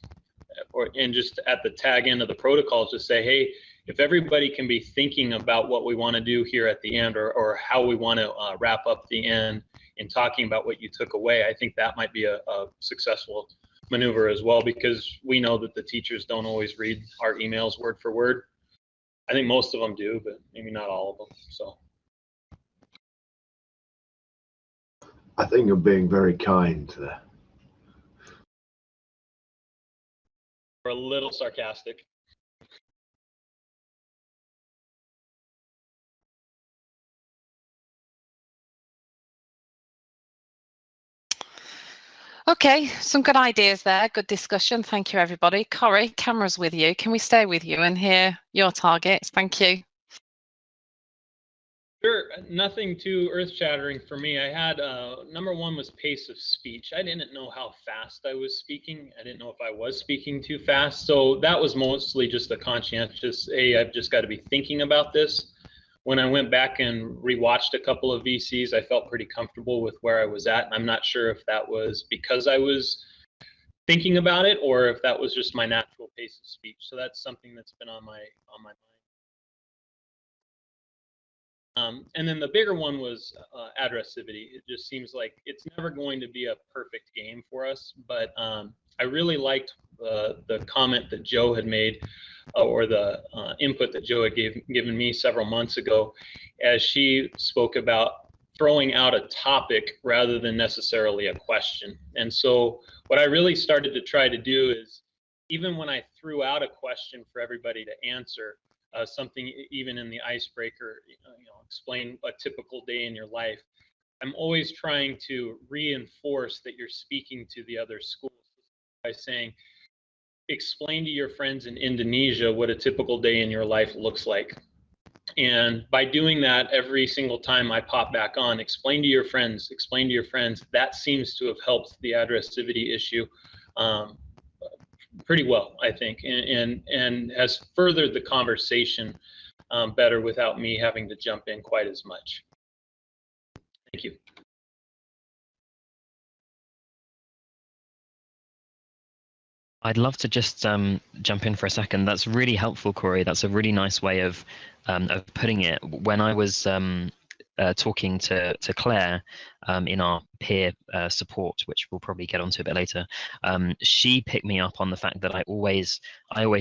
and just at the tag end of the protocols, just say, hey, if everybody can be thinking about what we want to do here at the end, or how we want to wrap up the end in talking about what you took away, I think that might be a successful maneuver as well, because we know that the teachers don't always read our emails word for word. I think most of them do, but maybe not all of them. So I think you're being very kind there. we're a little sarcastic. Okay, some good ideas there, good discussion. Thank you, everybody. Corey, camera's with you. Can we stay with you and hear your targets? Thank you. Sure, nothing too earth-shattering for me. I had number one was pace of speech. I didn't know how fast I was speaking. I didn't know if I was speaking too fast. So that was mostly just a conscientious, hey, I've just got to be thinking about this. When I went back and rewatched a couple of VCs, I felt pretty comfortable with where I was at. And I'm not sure if that was because I was thinking about it, or if that was just my natural pace of speech. So that's something that's been on my mind. And then the bigger one was addressivity. It just seems like it's never going to be a perfect game for us, but I really liked the comment that Joe had made, or the input that Joe had given me several months ago, as she spoke about throwing out a topic rather than necessarily a question. And so what I really started to try to do is, even when I threw out a question for everybody to answer, something even in the icebreaker, explain a typical day in your life, I'm always trying to reinforce that you're speaking to the other schools by saying, explain to your friends in Indonesia what a typical day in your life looks like. And by doing that, every single time I pop back on, explain to your friends, that seems to have helped the addressivity issue pretty well, I think, and has furthered the conversation better without me having to jump in quite as much. Thank you. I'd love to just jump in for a second. That's really helpful, Corey. That's a really nice way of putting it. When I was talking to Claire in our peer support, which we'll probably get onto a bit later, she picked me up on the fact that I always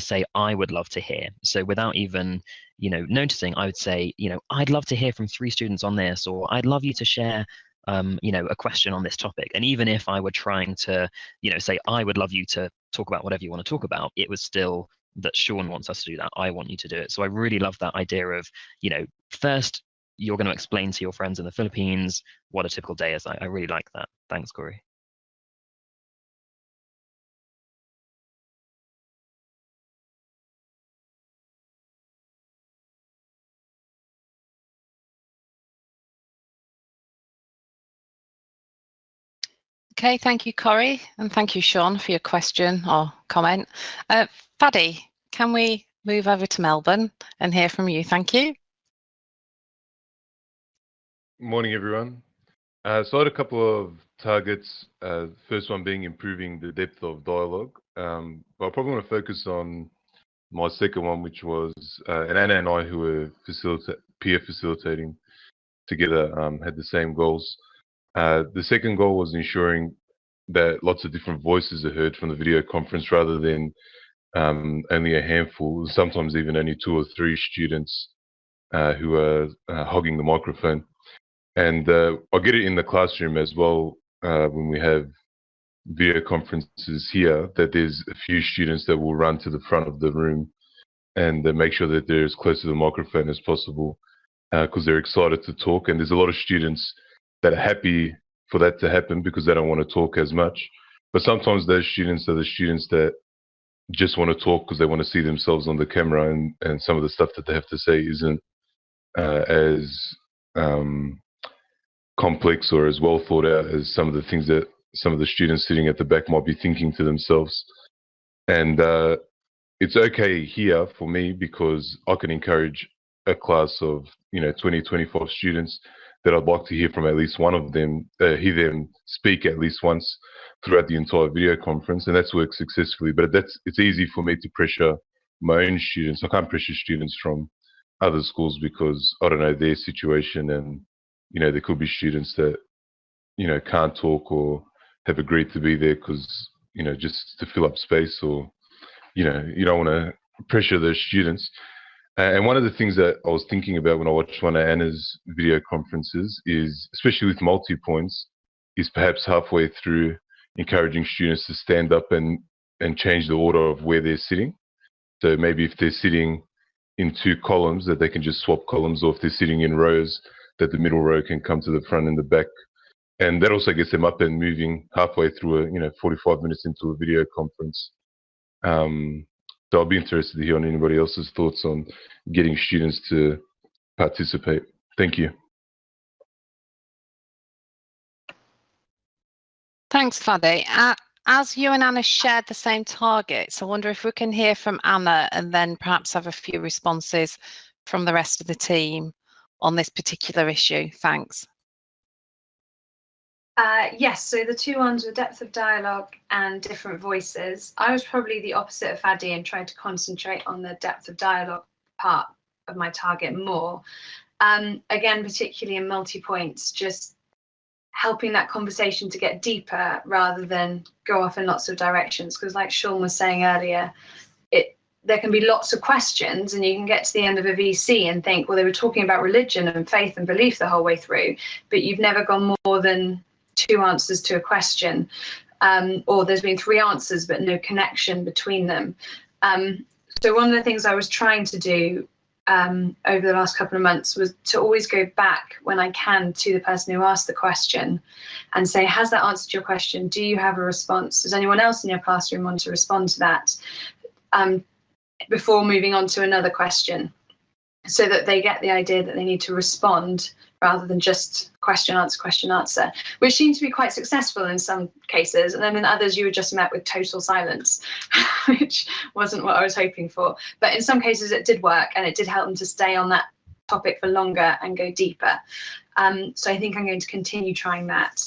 say I would love to hear. So without even noticing, I would say, I'd love to hear from 3 students on this, or I'd love you to share a question on this topic. And even if I were trying to say I would love you to talk about whatever you want to talk about, it was still that Sean wants us to do that, I want you to do it. So I really love that idea of first you're going to explain to your friends in the Philippines what a typical day is. I really like that. Thanks, Corey. Okay, thank you, Corey, and thank you, Sean, for your question or comment. Fadi, can we move over to Melbourne and hear from you? Thank you. Morning, everyone. So I had a couple of targets. First one being improving the depth of dialogue. But I probably want to focus on my second one, which was, and Anna and I, who were peer facilitating together, had the same goals. The second goal was ensuring that lots of different voices are heard from the video conference rather than only a handful, sometimes even only 2 or 3 students who are hogging the microphone. And I'll get it in the classroom as well when we have video conferences here, that there's a few students that will run to the front of the room and make sure that they're as close to the microphone as possible because they're excited to talk. And there's a lot of students that are happy for that to happen because they don't want to talk as much. But sometimes those students are the students that just want to talk because they want to see themselves on the camera, and some of the stuff that they have to say isn't as complex or as well thought out as some of the things that some of the students sitting at the back might be thinking to themselves. And it's okay here for me because I can encourage a class of 20, 25 students that I'd like to hear from at least one of them, hear them speak at least once throughout the entire video conference, and that's worked successfully. But it's easy for me to pressure my own students. I can't pressure students from other schools because I don't know their situation, and there could be students that can't talk or have agreed to be there because just to fill up space, or you don't want to pressure those students. And one of the things that I was thinking about when I watched one of Anna's video conferences is, especially with multi-points, is perhaps halfway through encouraging students to stand up and change the order of where they're sitting. So maybe if they're sitting in 2 columns, that they can just swap columns, or if they're sitting in rows, that the middle row can come to the front and the back. And that also gets them up and moving halfway through 45 minutes into a video conference. So I'll be interested to hear on anybody else's thoughts on getting students to participate. Thank you. Thanks, Fadi. As you and Anna shared the same targets, I wonder if we can hear from Anna and then perhaps have a few responses from the rest of the team on this particular issue. Thanks. Yes, so the 2 ones were depth of dialogue and different voices. I was probably the opposite of Fadi and tried to concentrate on the depth of dialogue part of my target more. Again, particularly in multi-points, just helping that conversation to get deeper rather than go off in lots of directions. Because like Sean was saying earlier, there can be lots of questions and you can get to the end of a VC and think, well, they were talking about religion and faith and belief the whole way through, but you've never gone more than 2 answers to a question, or there's been 3 answers but no connection between them. So one of the things I was trying to do over the last couple of months was to always go back when I can to the person who asked the question and say, has that answered your question? Do you have a response? Does anyone else in your classroom want to respond to that? Before moving on to another question, so that they get the idea that they need to respond rather than just question, answer, which seemed to be quite successful in some cases. And then in others, you were just met with total silence, which wasn't what I was hoping for. But in some cases, it did work, and it did help them to stay on that topic for longer and go deeper. So I think I'm going to continue trying that.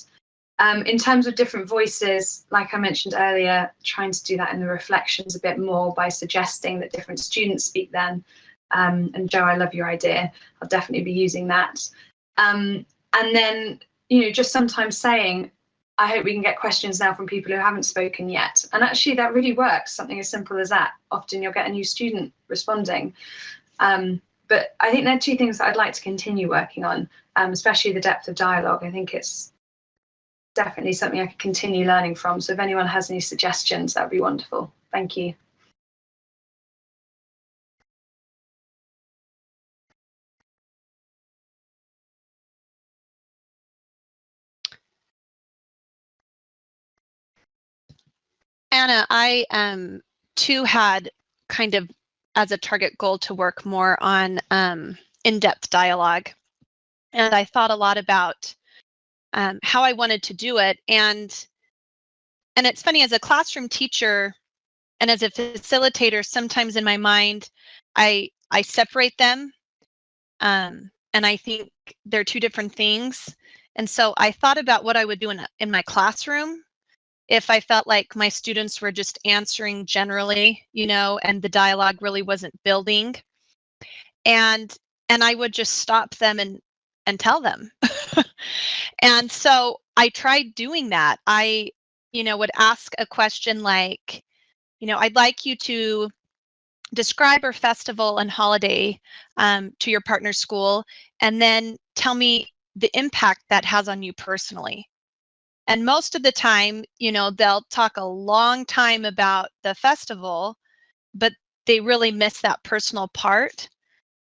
In terms of different voices, like I mentioned earlier, trying to do that in the reflections a bit more by suggesting that different students speak then. And Joe, I love your idea. I'll definitely be using that. And then, just sometimes saying, I hope we can get questions now from people who haven't spoken yet. And actually that really works, something as simple as that. Often you'll get a new student responding. But I think they're 2 things that I'd like to continue working on, especially the depth of dialogue. I think it's definitely something I could continue learning from. So if anyone has any suggestions, that would be wonderful. Thank you. Anna, I too had kind of as a target goal to work more on in-depth dialogue. And I thought a lot about how I wanted to do it. And it's funny, as a classroom teacher and as a facilitator, sometimes in my mind, I separate them. And I think they're 2 different things. And so I thought about what I would do in my classroom if I felt like my students were just answering generally, you know, and the dialogue really wasn't building. And I would just stop them and tell them. And so I tried doing that. I, you know, would ask a question like, you know, I'd like you to describe our festival and holiday to your partner school, and then tell me the impact that has on you personally. And most of the time, you know, they'll talk a long time about the festival, but they really miss that personal part.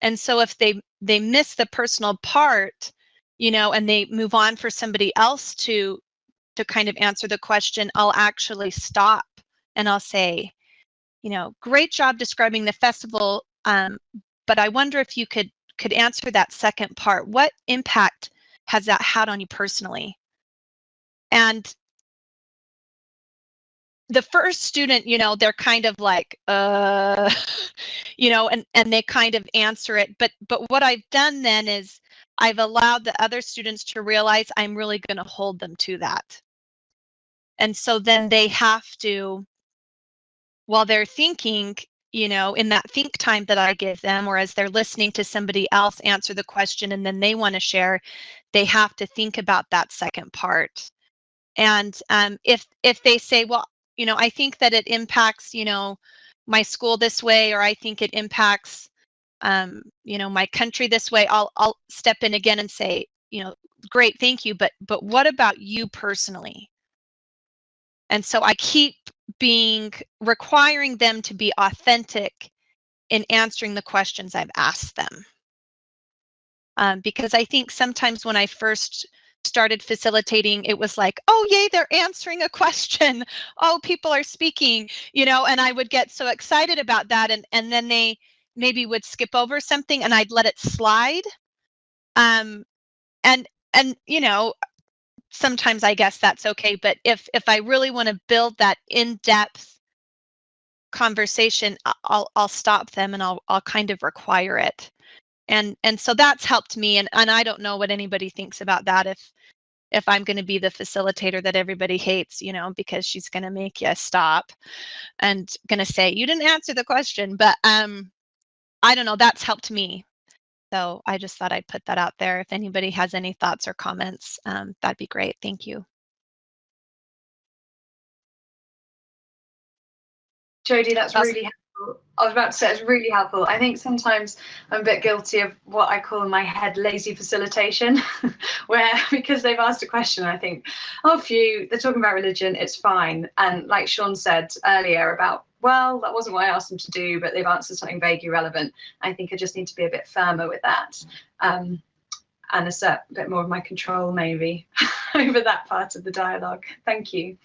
And so if they miss the personal part, you know, and they move on for somebody else to kind of answer the question, I'll actually stop and I'll say, you know, great job describing the festival, but I wonder if you could answer that second part. What impact has that had on you personally? And the first student, you know, they're kind of like, you know, and they kind of answer it. But what I've done then is I've allowed the other students to realize I'm really going to hold them to that. And so then they have to, while they're thinking, you know, in that think time that I give them, or as they're listening to somebody else answer the question and then they want to share, they have to think about that second part. And if they say, well, you know, I think that it impacts, you know, my school this way, or I think it impacts, you know, my country this way, I'll step in again and say, you know, great, thank you, but what about you personally? And so I keep requiring them to be authentic in answering the questions I've asked them. Because I think sometimes when I first started facilitating, it was like, oh, yay, they're answering a question. Oh, people are speaking, you know, and I would get so excited about that. And then they maybe would skip over something and I'd let it slide. And, you know, sometimes I guess that's okay. But if I really want to build that in-depth conversation, I'll stop them and I'll kind of require it. And so that's helped me. And I don't know what anybody thinks about that. If I'm going to be the facilitator that everybody hates, you know, because she's going to make you stop and going to say, you didn't answer the question. But I don't know, that's helped me. So I just thought I'd put that out there. If anybody has any thoughts or comments, that'd be great. Thank you. Jody, that's really helpful. I was about to say it's really helpful. I think sometimes I'm a bit guilty of what I call in my head lazy facilitation, where because they've asked a question, I think, oh, phew, they're talking about religion, it's fine. And like Sean said earlier about, well, that wasn't what I asked them to do, but they've answered something vaguely relevant. I think I just need to be a bit firmer with that, and assert a bit more of my control maybe over that part of the dialogue. Thank you.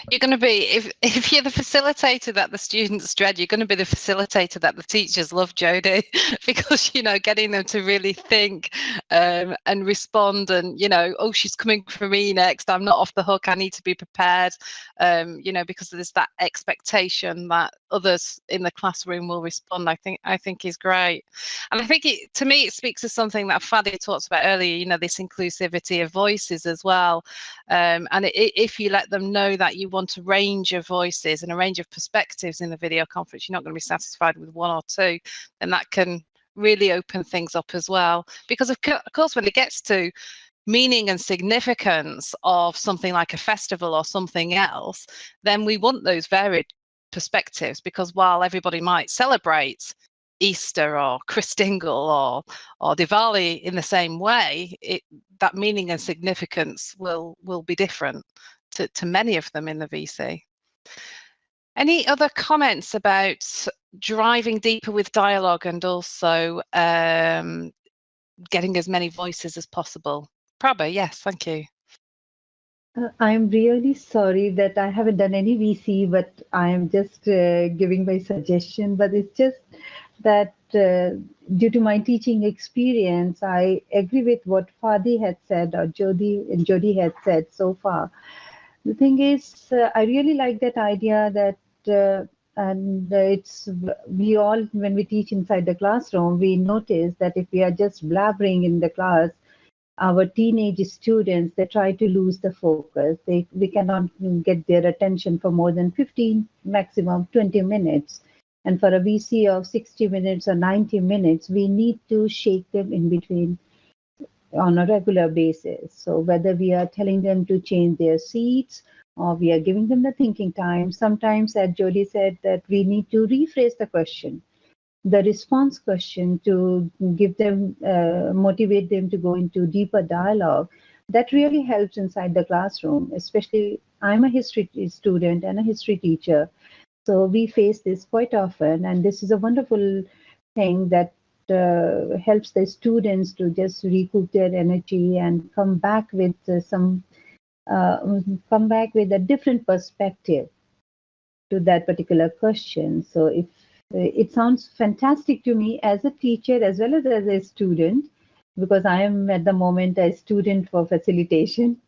You're going to be, if you're the facilitator that the students dread, you're going to be the facilitator that the teachers love, Jody, because, you know, getting them to really think and respond and, you know, oh, she's coming for me next. I'm not off the hook. I need to be prepared, you know, because there's that expectation that others in the classroom will respond. I think is great. And I think to me, it speaks to something that Fadi talked about earlier, you know, this inclusivity of voices as well. And if you let them know that you want a range of voices and a range of perspectives in the video conference, you're not going to be satisfied with one or two, then that can really open things up as well. Because of course, when it gets to meaning and significance of something like a festival or something else, then we want those varied perspectives, because while everybody might celebrate Easter or Christingle or Diwali in the same way, that meaning and significance will be different to many of them in the VC. Any other comments about driving deeper with dialogue and also getting as many voices as possible? Prabha, yes, thank you. I'm really sorry that I haven't done any VC, but I am just giving my suggestion. But it's just that due to my teaching experience, I agree with what Fadi had said or Jody had said so far. The thing is, I really like that idea that and we all, when we teach inside the classroom, we notice that if we are just blabbering in the class, our teenage students, they try to lose the focus. We cannot get their attention for more than 15, maximum 20 minutes. And for a VC of 60 minutes or 90 minutes, we need to shake them in between on a regular basis. So whether we are telling them to change their seats or we are giving them the thinking time, sometimes, as Jody said, that we need to rephrase the question, the response question, to give them, motivate them to go into deeper dialogue. That really helps inside the classroom. Especially, I'm a history student and a history teacher, so we face this quite often, and this is a wonderful thing that helps the students to just recoup their energy and come back with come back with a different perspective to that particular question. So if it sounds fantastic to me as a teacher as well as a student, because I am at the moment a student for facilitation.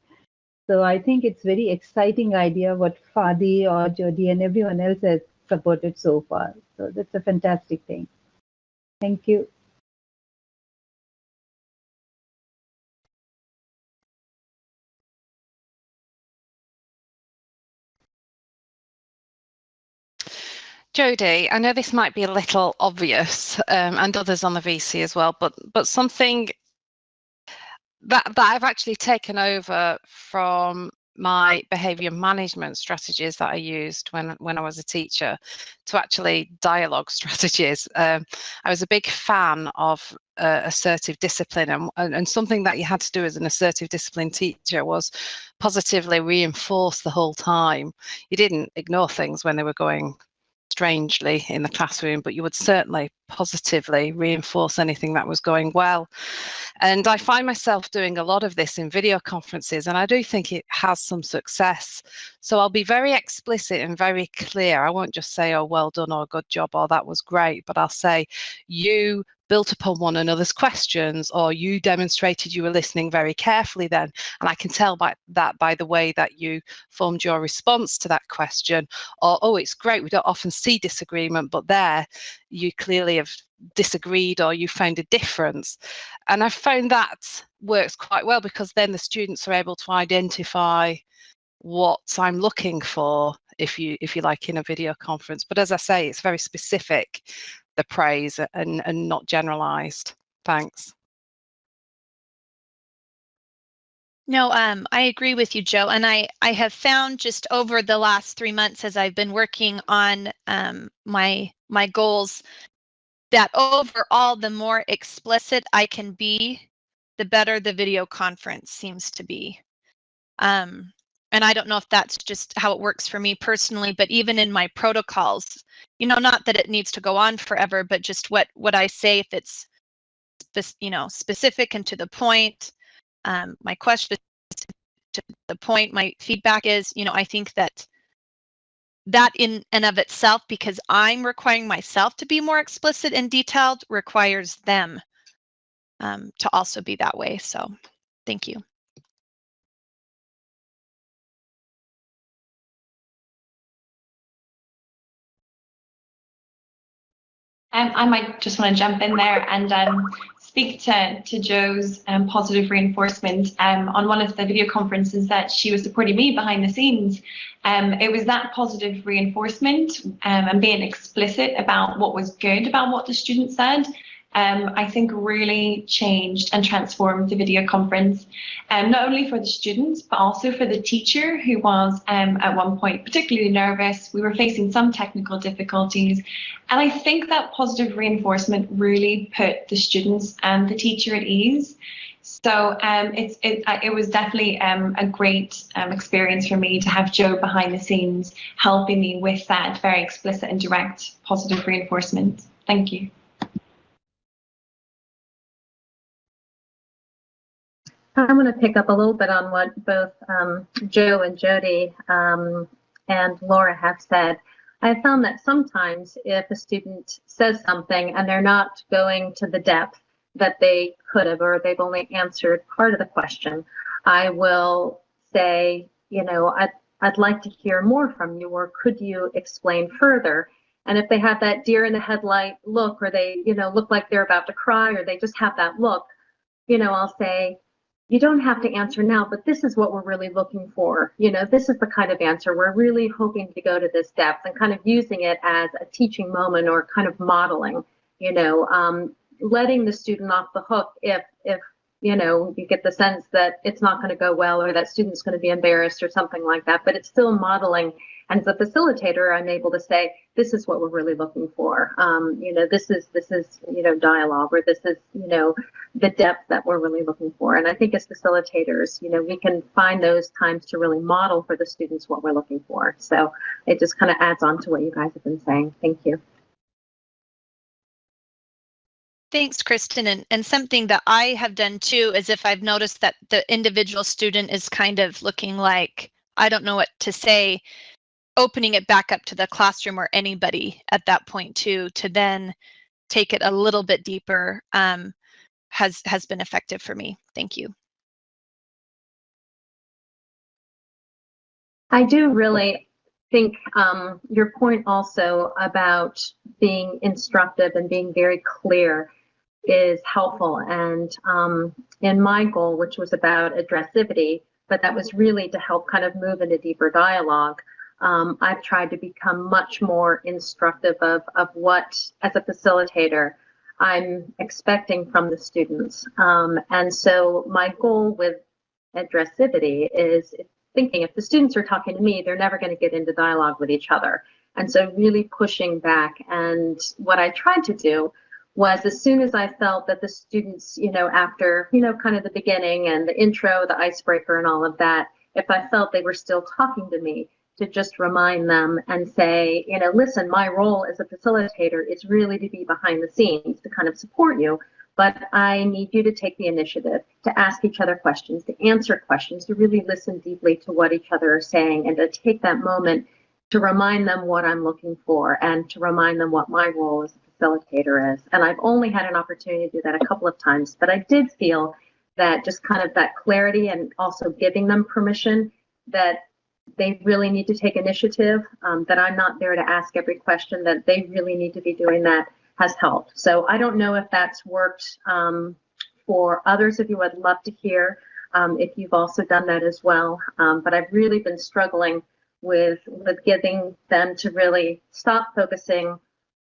So I think it's very exciting idea what Fadi or Jody and everyone else has supported so far. So that's a fantastic thing. Thank you. Jody, I know this might be a little obvious, and others on the VC as well, but something that I've actually taken over from my behavior management strategies that I used when I was a teacher to actually dialogue strategies. I was a big fan of assertive discipline, and something that you had to do as an assertive discipline teacher was positively reinforce the whole time. You didn't ignore things when they were going strangely in the classroom, but you would certainly positively reinforce anything that was going well. And I find myself doing a lot of this in video conferences, and I do think it has some success. So I'll be very explicit and very clear. I won't just say, oh, well done, or good job, or that was great, but I'll say, you built upon one another's questions, or you demonstrated you were listening very carefully then, and I can tell by the way that you formed your response to that question. Or, oh, it's great, we don't often see disagreement, but there you clearly have disagreed, or you found a difference. And I've found that works quite well, because then the students are able to identify what I'm looking for, if you like, in a video conference. But as I say, it's very specific, the praise, and not generalized. Thanks. No, I agree with you, Jo. And I have found just over the last 3 months, as I've been working on my goals, that overall, the more explicit I can be, the better the video conference seems to be. And I don't know if that's just how it works for me personally, but even in my protocols, you know, not that it needs to go on forever, but just what I say, if it's, you know, specific and to the point, my question is to the point, my feedback is, you know, I think that in and of itself, because I'm requiring myself to be more explicit and detailed, requires them to also be that way. So thank you. I might just want to jump in there and speak to Jo's positive reinforcement. On one of the video conferences that she was supporting me behind the scenes, it was that positive reinforcement and being explicit about what was good about what the student said, I think really changed and transformed the video conference, not only for the students, but also for the teacher, who was at one point particularly nervous. We were facing some technical difficulties. And I think that positive reinforcement really put the students and the teacher at ease. So it was definitely a great experience for me to have Jo behind the scenes helping me with that very explicit and direct positive reinforcement. Thank you. I want to pick up a little bit on what both Jo and Jody and Laura have said. I found that sometimes if a student says something and they're not going to the depth that they could have, or they've only answered part of the question, I will say, you know, I'd like to hear more from you, or could you explain further? And if they have that deer in the headlight look, or they, look like they're about to cry, or they just have that look, I'll say, you don't have to answer now, but this is what we're really looking for. This is the kind of answer we're really hoping to go to this depth, and kind of using it as a teaching moment, or kind of modeling, letting the student off the hook if you get the sense that it's not going to go well, or that student's going to be embarrassed or something like that, but it's still modeling. And as a facilitator, I'm able to say, this is what we're really looking for. This is dialogue, or this is, the depth that we're really looking for. And I think as facilitators, we can find those times to really model for the students what we're looking for. So it just kind of adds on to what you guys have been saying. Thank you. Thanks, Kristen. And something that I have done too is, if I've noticed that the individual student is kind of looking like, I don't know what to say, opening it back up to the classroom or anybody at that point too, to then take it a little bit deeper, has been effective for me. Thank you. I do really think your point also about being instructive and being very clear is helpful. And in my goal, which was about addressivity, but that was really to help kind of move into deeper dialogue, I've tried to become much more instructive of what, as a facilitator, I'm expecting from the students. And so my goal with addressivity is thinking, if the students are talking to me, they're never going to get into dialogue with each other. And so really pushing back. And what I tried to do was, as soon as I felt that the students, after, kind of the beginning and the intro, the icebreaker and all of that, if I felt they were still talking to me, to just remind them and say, listen, my role as a facilitator is really to be behind the scenes, to kind of support you, but I need you to take the initiative to ask each other questions, to answer questions, to really listen deeply to what each other are saying, and to take that moment to remind them what I'm looking for, and to remind them what my role as a facilitator is. And I've only had an opportunity to do that a couple of times, but I did feel that just kind of that clarity, and also giving them permission that they really need to take initiative, that I'm not there to ask every question, that they really need to be doing that, has helped. So I don't know if that's worked for others of you. I'd love to hear if you've also done that as well. But I've really been struggling with getting them to really stop focusing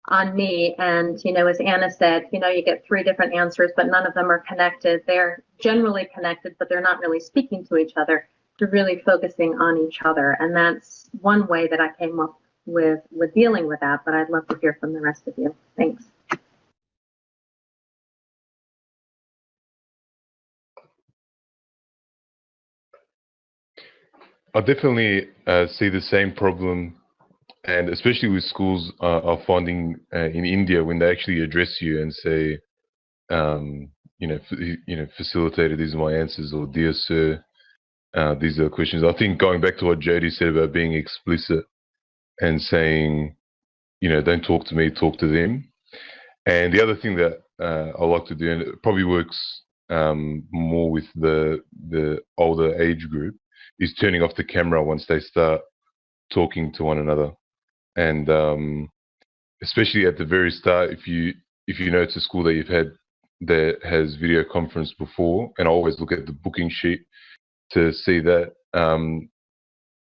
on me. And, as Anna said, you get 3 different answers, but none of them are connected. They're generally connected, but they're not really speaking to each other, to really focusing on each other. And that's one way that I came up with dealing with that, but I'd love to hear from the rest of you. Thanks. I definitely see the same problem, and especially with schools are finding in India, when they actually address you and say, facilitator, these are my answers, or dear sir, these are the questions. I think going back to what Jody said about being explicit and saying, don't talk to me, talk to them. And the other thing that I like to do, and it probably works more with the older age group, is turning off the camera once they start talking to one another. And especially at the very start, if you know it's a school that you've had that has video conference before, and I always look at the booking sheet to see that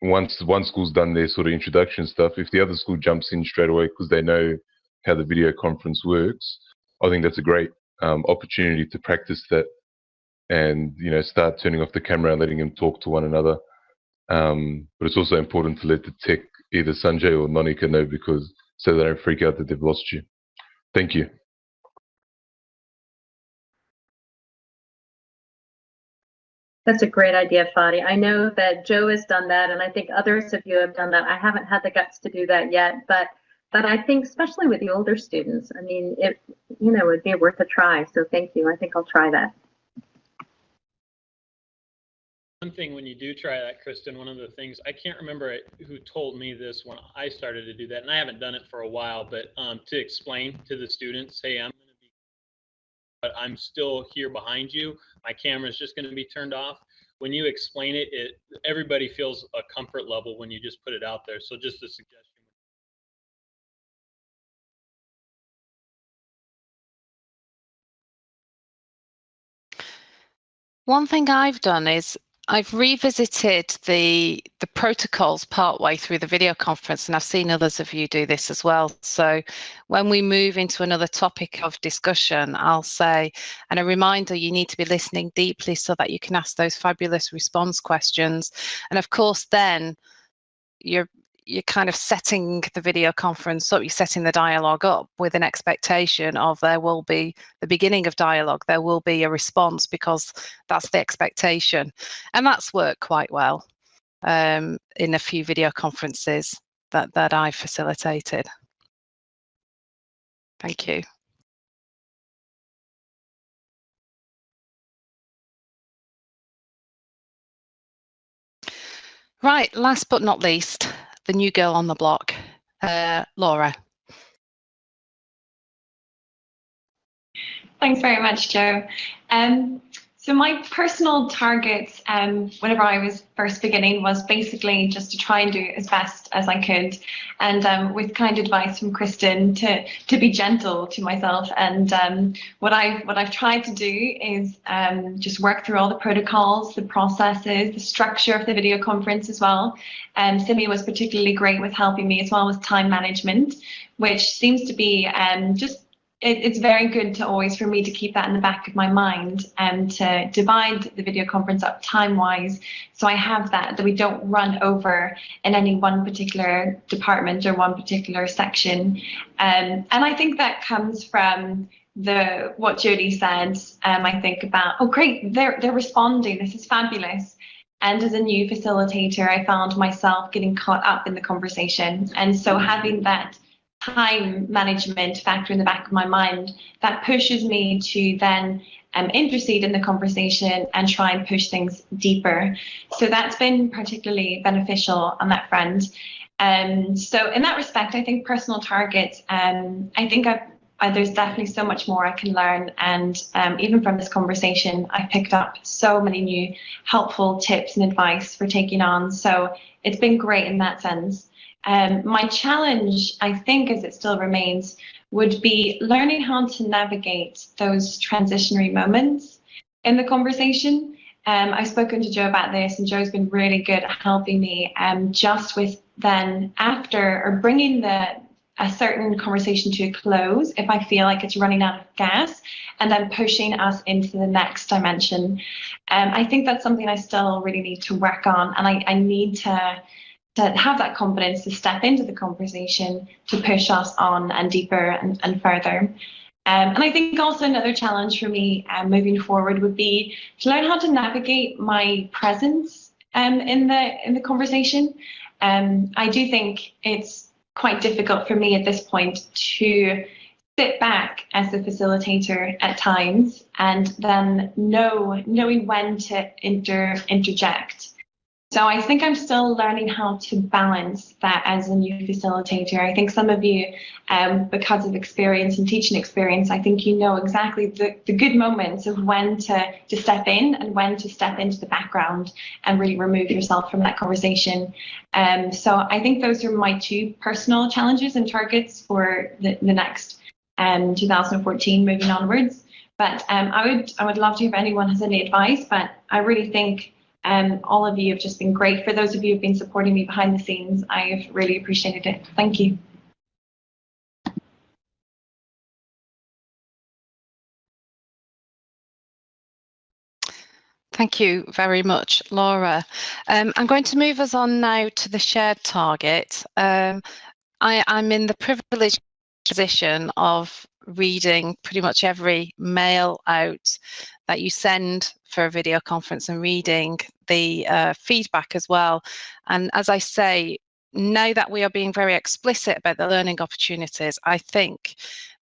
once one school's done their sort of introduction stuff, if the other school jumps in straight away because they know how the video conference works, I think that's a great opportunity to practice that, and start turning off the camera and letting them talk to one another. But it's also important to let the tech, either Sanjay or Monica, know, because so they don't freak out that they've lost you. Thank you. That's a great idea, Fadi. I know that Joe has done that, and I think others of you have done that. I haven't had the guts to do that yet, but I think, especially with the older students, I mean, it would be worth a try. So thank you. I think I'll try that. One thing when you do try that, Kristen, one of the things, I can't remember who told me this when I started to do that, and I haven't done it for a while, but to explain to the students, hey, I'm going to be, but I'm still here behind you. My camera is just going to be turned off. when you explain it, everybody feels a comfort level when you just put it out there. So just a suggestion. One thing I've done is I've revisited the protocols partway through the video conference, and I've seen others of you do this as well. So when we move into another topic of discussion, I'll say, and a reminder, you need to be listening deeply so that you can ask those fabulous response questions. And of course, then you're kind of setting the video conference up, you're setting the dialogue up with an expectation of there will be the beginning of dialogue, there will be a response, because that's the expectation. And that's worked quite well in a few video conferences that I facilitated. Thank you. Right, last but not least, the new girl on the block, Laura. Thanks very much, Jo. So my personal targets whenever I was first beginning was basically just to try and do as best as I could, and with kind advice from Kristen to be gentle to myself. And what I've tried to do is just work through all the protocols, the processes, the structure of the video conference as well. Simi was particularly great with helping me as well with time management, which seems to be it's very good to always for me to keep that in the back of my mind and to divide the video conference up time-wise, so I have that we don't run over in any one particular department or one particular section. And I think that comes from what Jody said. I think about, oh great, they're responding, this is fabulous. And as a new facilitator, I found myself getting caught up in the conversation, and so having that time management factor in the back of my mind, that pushes me to then intercede in the conversation and try and push things deeper. So that's been particularly beneficial on that front. So in that respect, I think personal targets, I think there's definitely so much more I can learn, and even from this conversation, I picked up so many new helpful tips and advice for taking on. So it's been great in that sense. My challenge, I think, as it still remains, would be learning how to navigate those transitionary moments in the conversation. I've spoken to Jo about this, and Jo's been really good at helping me just with then after, or bringing a certain conversation to a close if I feel like it's running out of gas, and then pushing us into the next dimension. I think that's something I still really need to work on, and I need to have that confidence to step into the conversation to push us on and deeper and further. And I think also another challenge for me moving forward would be to learn how to navigate my presence in the conversation. I do think it's quite difficult for me at this point to sit back as the facilitator at times and then knowing when to interject. So I think I'm still learning how to balance that as a new facilitator. I think some of you, because of experience and teaching experience, I think you know exactly the good moments of when to step in and when to step into the background and really remove yourself from that conversation. So I think those are my two personal challenges and targets for the next 2014 moving onwards. But I would love to, if anyone has any advice, but I really think all of you have just been great. For those of you who've been supporting me behind the scenes, I've really appreciated it. Thank you. Thank you very much, Laura. I'm going to move us on now to the shared target. I'm in the privileged position of reading pretty much every mail out that you send for a video conference and reading the feedback as well. And as I say, now that we are being very explicit about the learning opportunities, I think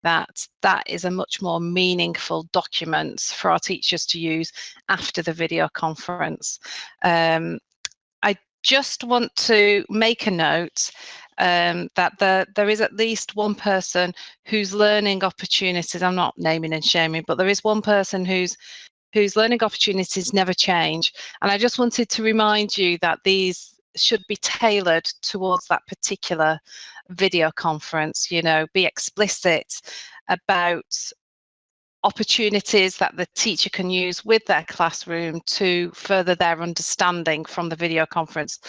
that is a much more meaningful document for our teachers to use after the video conference. I just want to make a note that there is at least one person whose learning opportunities, I'm not naming and shaming, but there is one person whose whose learning opportunities never change. And I just wanted to remind you that these should be tailored towards that particular video conference. You know, be explicit about opportunities that the teacher can use with their classroom to further their understanding from the video conference.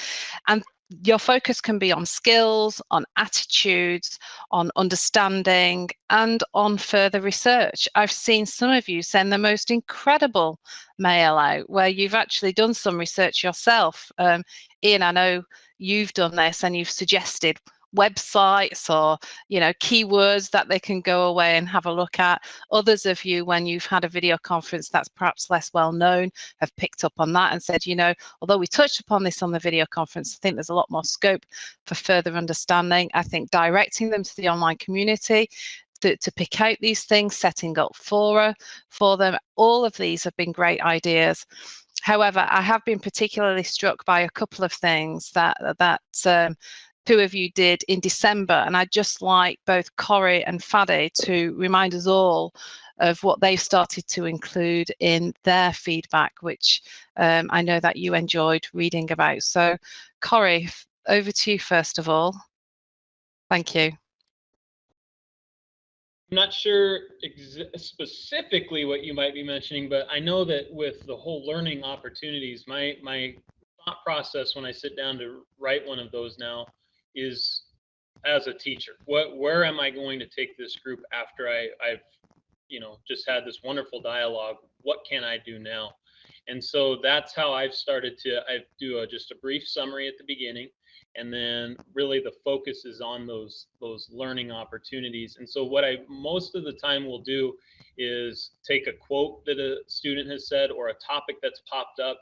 And your focus can be on skills, on attitudes, on understanding, and on further research. I've seen some of you send the most incredible mail out where you've actually done some research yourself. Ian, I know you've done this and you've suggested websites or, you know, keywords that they can go away and have a look at. Others of you, when you've had a video conference that's perhaps less well known, have picked up on that and said, you know, although we touched upon this on the video conference, I think there's a lot more scope for further understanding. I think directing them to the online community to pick out these things, setting up fora for them, all of these have been great ideas. However, I have been particularly struck by a couple of things that two of you did in December, and I'd just like both Corey and Fadi to remind us all of what they've started to include in their feedback, which I know that you enjoyed reading about. So, Corey, over to you first of all. Thank you. I'm not sure specifically what you might be mentioning, but I know that with the whole learning opportunities, my thought process when I sit down to write one of those now is, as a teacher, where am I going to take this group after I've you know, just had this wonderful dialogue? What can I do now? And so that's how I've started to, I do just a brief summary at the beginning, and then really the focus is on those learning opportunities. And so what I most of the time will do is take a quote that a student has said or a topic that's popped up,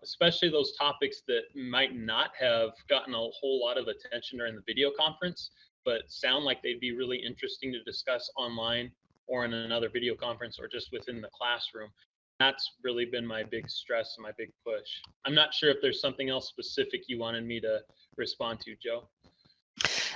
especially those topics that might not have gotten a whole lot of attention during the video conference, but sound like they'd be really interesting to discuss online or in another video conference or just within the classroom. That's really been my big stress and my big push. I'm not sure if there's something else specific you wanted me to respond to, Joe.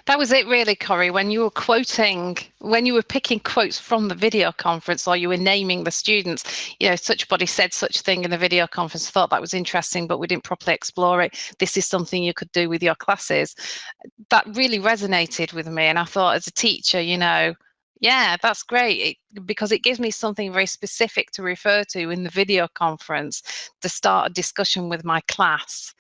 That was it really, Corey. When you were quoting, when you were picking quotes from the video conference or you were naming the students, you know, suchbody said such thing in the video conference, thought that was interesting, but we didn't properly explore it. This is something you could do with your classes. That really resonated with me. And I thought as a teacher, you know, yeah, that's great, because it gives me something very specific to refer to in the video conference to start a discussion with my class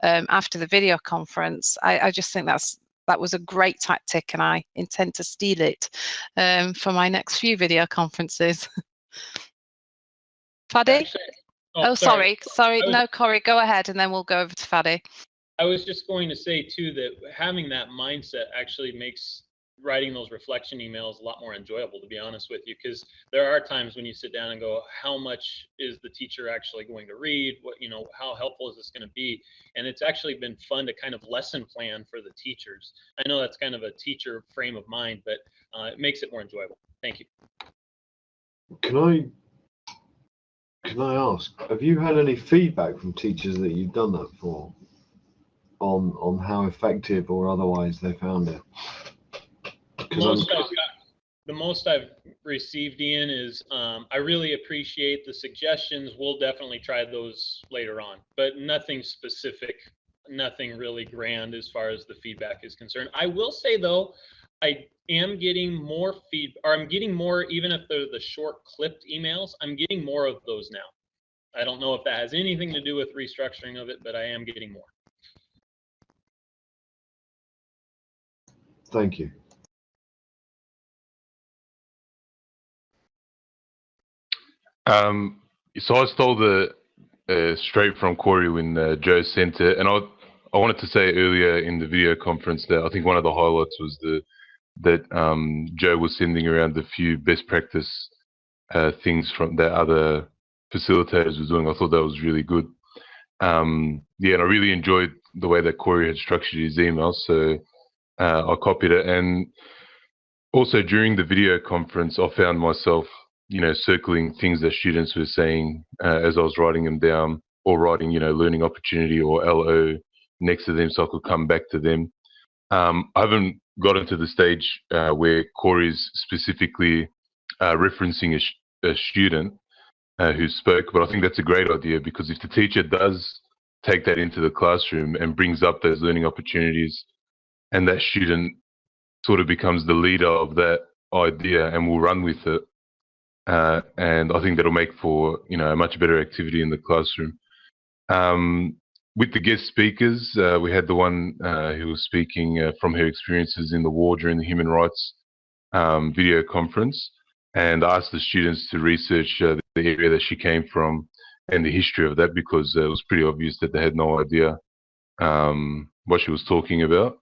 after the video conference. I just think that was a great tactic, and I intend to steal it for my next few video conferences. Fadi? Sorry. No, Corey, go ahead, and then we'll go over to Fadi. I was just going to say too that having that mindset actually makes writing those reflection emails a lot more enjoyable, to be honest with you, because there are times when you sit down and go, how much is the teacher actually going to read? What, you know, how helpful is this going to be? And it's actually been fun to kind of lesson plan for the teachers. I know that's kind of a teacher frame of mind, but it makes it more enjoyable. Thank you. Can I ask, have you had any feedback from teachers that you've done that for, on how effective or otherwise they found it? The most I've received, Ian, is I really appreciate the suggestions. We'll definitely try those later on, but nothing specific, nothing really grand as far as the feedback is concerned. I will say though, I am getting more I'm getting more, even if they're the short clipped emails, I'm getting more of those now. I don't know if that has anything to do with restructuring of it, but I am getting more. Thank you. So I stole the straight from Corey when Joe sent it, and I wanted to say earlier in the video conference that I think one of the highlights was that Joe was sending around a few best practice things from that other facilitators were doing. I thought that was really good. Yeah, and I really enjoyed the way that Corey had structured his email, so I copied it. And also during the video conference, I found myself, you know, circling things that students were saying as I was writing them down, or writing, you know, learning opportunity or LO next to them so I could come back to them. I haven't gotten to the stage where Corey's specifically referencing a student, who spoke, but I think that's a great idea, because if the teacher does take that into the classroom and brings up those learning opportunities, and that student sort of becomes the leader of that idea and will run with it, and I think that'll make for, you know, a much better activity in the classroom. With the guest speakers, we had the one who was speaking from her experiences in the war during the human rights video conference, and asked the students to research the area that she came from and the history of that, because it was pretty obvious that they had no idea what she was talking about.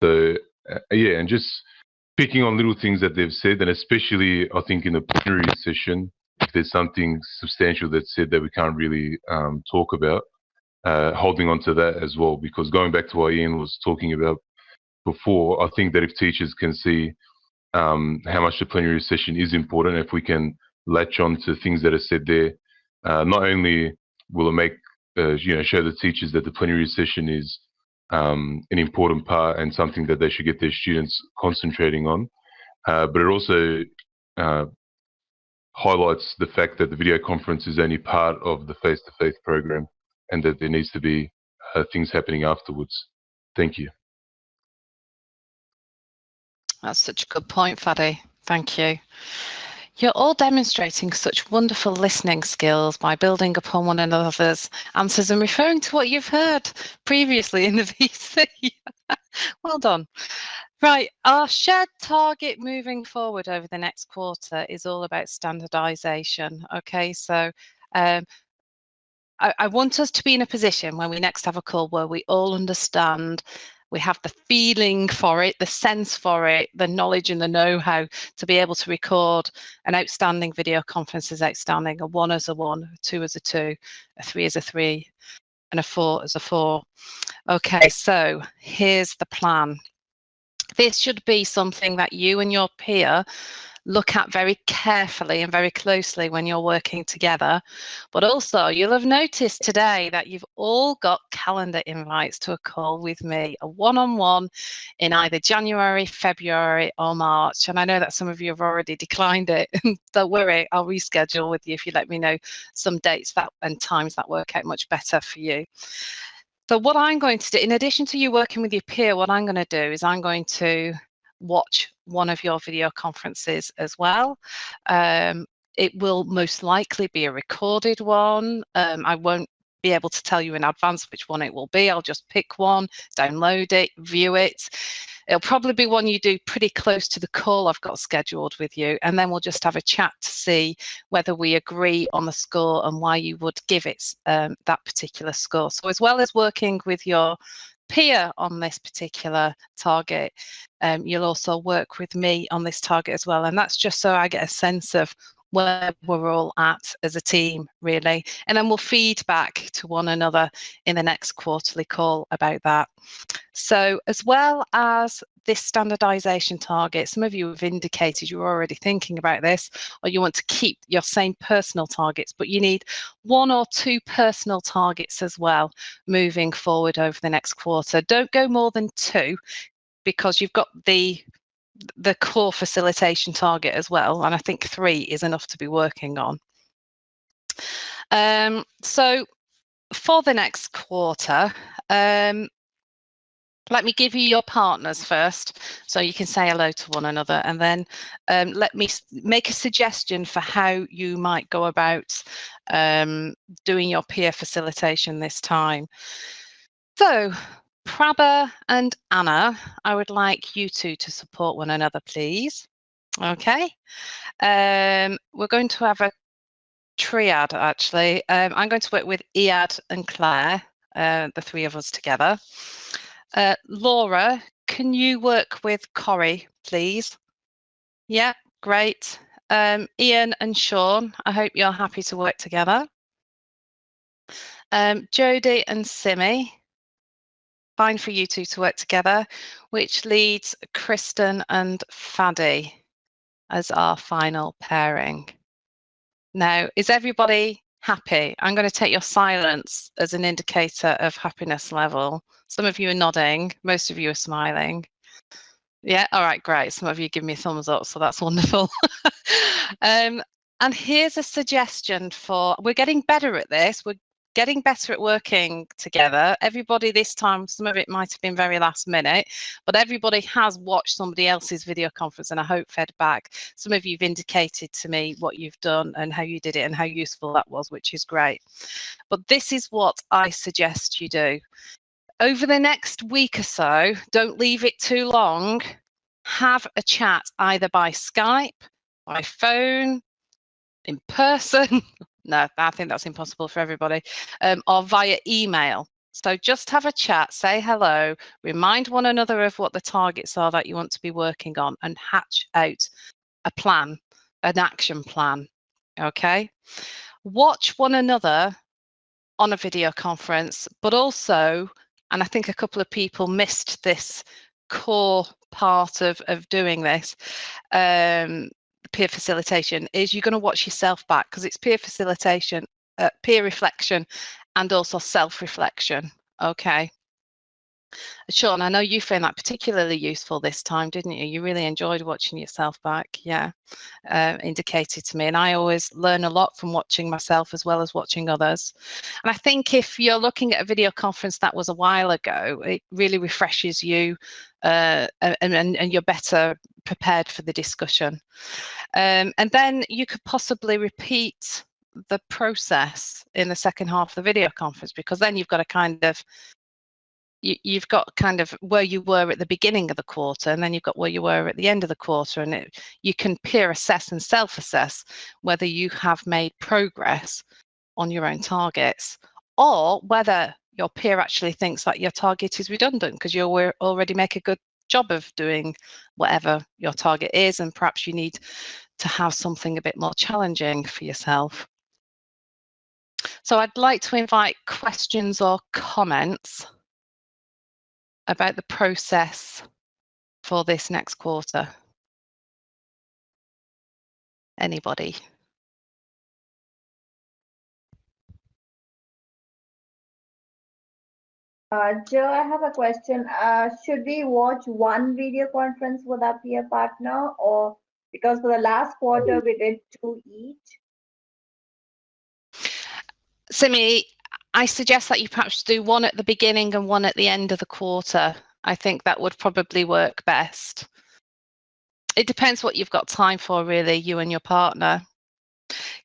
So yeah, and just picking on little things that they've said, and especially I think in the plenary session, if there's something substantial that's said that we can't really talk about, holding on to that as well, because going back to what Ian was talking about before, I think that if teachers can see how much the plenary session is important, if we can latch on to things that are said there, not only will it make you know, show the teachers that the plenary session is an important part and something that they should get their students concentrating on, but it also highlights the fact that the video conference is only part of the face-to-face program, and that there needs to be things happening afterwards. Thank you. That's such a good point, Fadi. Thank you. You're all demonstrating such wonderful listening skills by building upon one another's answers and referring to what you've heard previously in the VC. Well done. Right, our shared target moving forward over the next quarter is all about standardization. Okay, so I want us to be in a position when we next have a call where we all understand, we have the feeling for it, the sense for it, the knowledge and the know-how to be able to record an outstanding video conference as outstanding, a 1 as a 1, a 2 as a 2, a 3 as a 3, and a 4 as a 4. Okay, so here's the plan. This should be something that you and your peer look at very carefully and very closely when you're working together. But also, you'll have noticed today that you've all got calendar invites to a call with me, a one-on-one in either January, February or March. And I know that some of you have already declined it. Don't worry, I'll reschedule with you if you let me know some dates that and times that work out much better for you. So what I'm going to do, in addition to you working with your peer, what I'm going to do is I'm going to watch one of your video conferences as well. It will most likely be a recorded one. I won't be able to tell you in advance which one it will be. I'll just pick one, download it, view it. It'll probably be one you do pretty close to the call I've got scheduled with you, and then we'll just have a chat to see whether we agree on the score and why you would give it that particular score. So as well as working with your peer on this particular target, you'll also work with me on this target as well, and that's just so I get a sense of where we're all at as a team, really, and then we'll feed back to one another in the next quarterly call about that. So as well as this standardization target, some of you have indicated you're already thinking about this, or you want to keep your same personal targets, but you need 1 or 2 personal targets as well moving forward over the next quarter. Don't go more than 2, because you've got the core facilitation target as well, and I think 3 is enough to be working on. So for the next quarter, let me give you your partners first, so you can say hello to one another, and then let me make a suggestion for how you might go about doing your peer facilitation this time. So Prabha and Anna, I would like you two to support one another, please. Okay. We're going to have a triad, actually. I'm going to work with Iad and Claire, the 3 of us together. Laura, can you work with Corrie, please? Yeah, great. Ian and Sean, I hope you're happy to work together. Jody and Simi, fine for you two to work together, which leads Kristen and Fadi as our final pairing. Now, is everybody happy? I'm going to take your silence as an indicator of happiness level. Some of you are nodding, most of you are smiling. Yeah, all right, great. Some of you give me a thumbs up, so that's wonderful. And here's a suggestion for, we're getting better at this. We're getting better at working together. Everybody this time, some of it might have been very last minute, but everybody has watched somebody else's video conference and I hope fed back. Some of you've indicated to me what you've done and how you did it and how useful that was, which is great. But this is what I suggest you do. Over the next week or so, don't leave it too long. Have a chat either by Skype, by phone, in person. No, I think that's impossible for everybody, or via email. So just have a chat, say hello, remind one another of what the targets are that you want to be working on and hatch out a plan, an action plan, okay? Watch one another on a video conference, but also, and I think a couple of people missed this core part of doing this, peer facilitation, is you're going to watch yourself back because it's peer facilitation, peer reflection, and also self-reflection. Okay. Sean, I know you found that particularly useful this time, didn't you? You really enjoyed watching yourself back. Yeah, indicated to me. And I always learn a lot from watching myself as well as watching others. And I think if you're looking at a video conference that was a while ago, it really refreshes you and you're better prepared for the discussion. And then you could possibly repeat the process in the second half of the video conference, because then you've got a kind of you've got kind of where you were at the beginning of the quarter, and then you've got where you were at the end of the quarter, and you can peer assess and self-assess whether you have made progress on your own targets, or whether your peer actually thinks that your target is redundant because you already make a good job of doing whatever your target is, and perhaps you need to have something a bit more challenging for yourself. So I'd like to invite questions or comments about the process for this next quarter. Anybody? Joe, I have a question. Should we watch one video conference with our peer partner, or because for the last quarter we did 2 each? Simi, I suggest that you perhaps do one at the beginning and one at the end of the quarter. I think that would probably work best. It depends what you've got time for, really, you and your partner.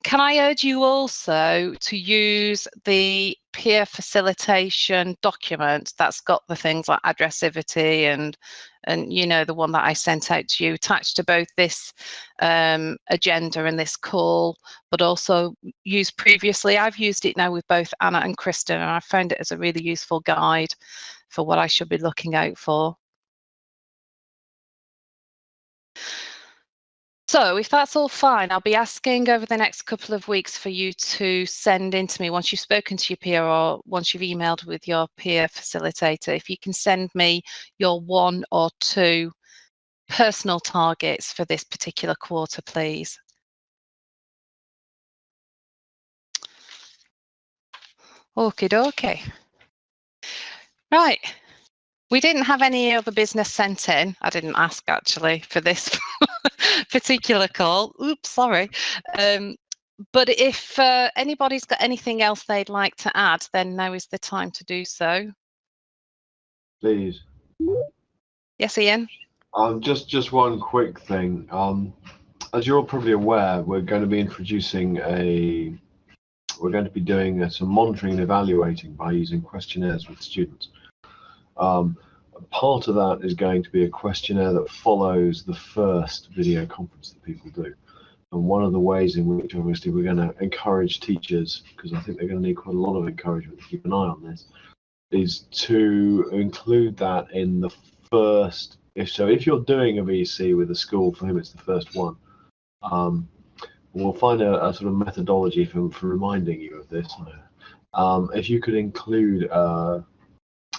Can I urge you also to use the peer facilitation document that's got the things like addressivity and you know, the one that I sent out to you, attached to both this agenda and this call, but also used previously. I've used it now with both Anna and Kristen, and I found it as a really useful guide for what I should be looking out for. So if that's all fine, I'll be asking over the next couple of weeks for you to send in to me, once you've spoken to your peer or once you've emailed with your peer facilitator, if you can send me your 1 or 2 personal targets for this particular quarter, please. Okie dokie. Right. We didn't have any other business sent in. I didn't ask actually for this particular call. Oops, sorry. But if anybody's got anything else they'd like to add, then now is the time to do so. Please. Yes, Ian? Just one quick thing. As you're probably aware, we're going to be introducing we're going to be doing some monitoring and evaluating by using questionnaires with students. Part of that is going to be a questionnaire that follows the first video conference that people do. And one of the ways in which obviously we're going to encourage teachers, because I think they're going to need quite a lot of encouragement to keep an eye on this, is to include that in the first, if you're doing a VC with a school for whom it's the first one, we'll find a sort of methodology for reminding you of this. If you could include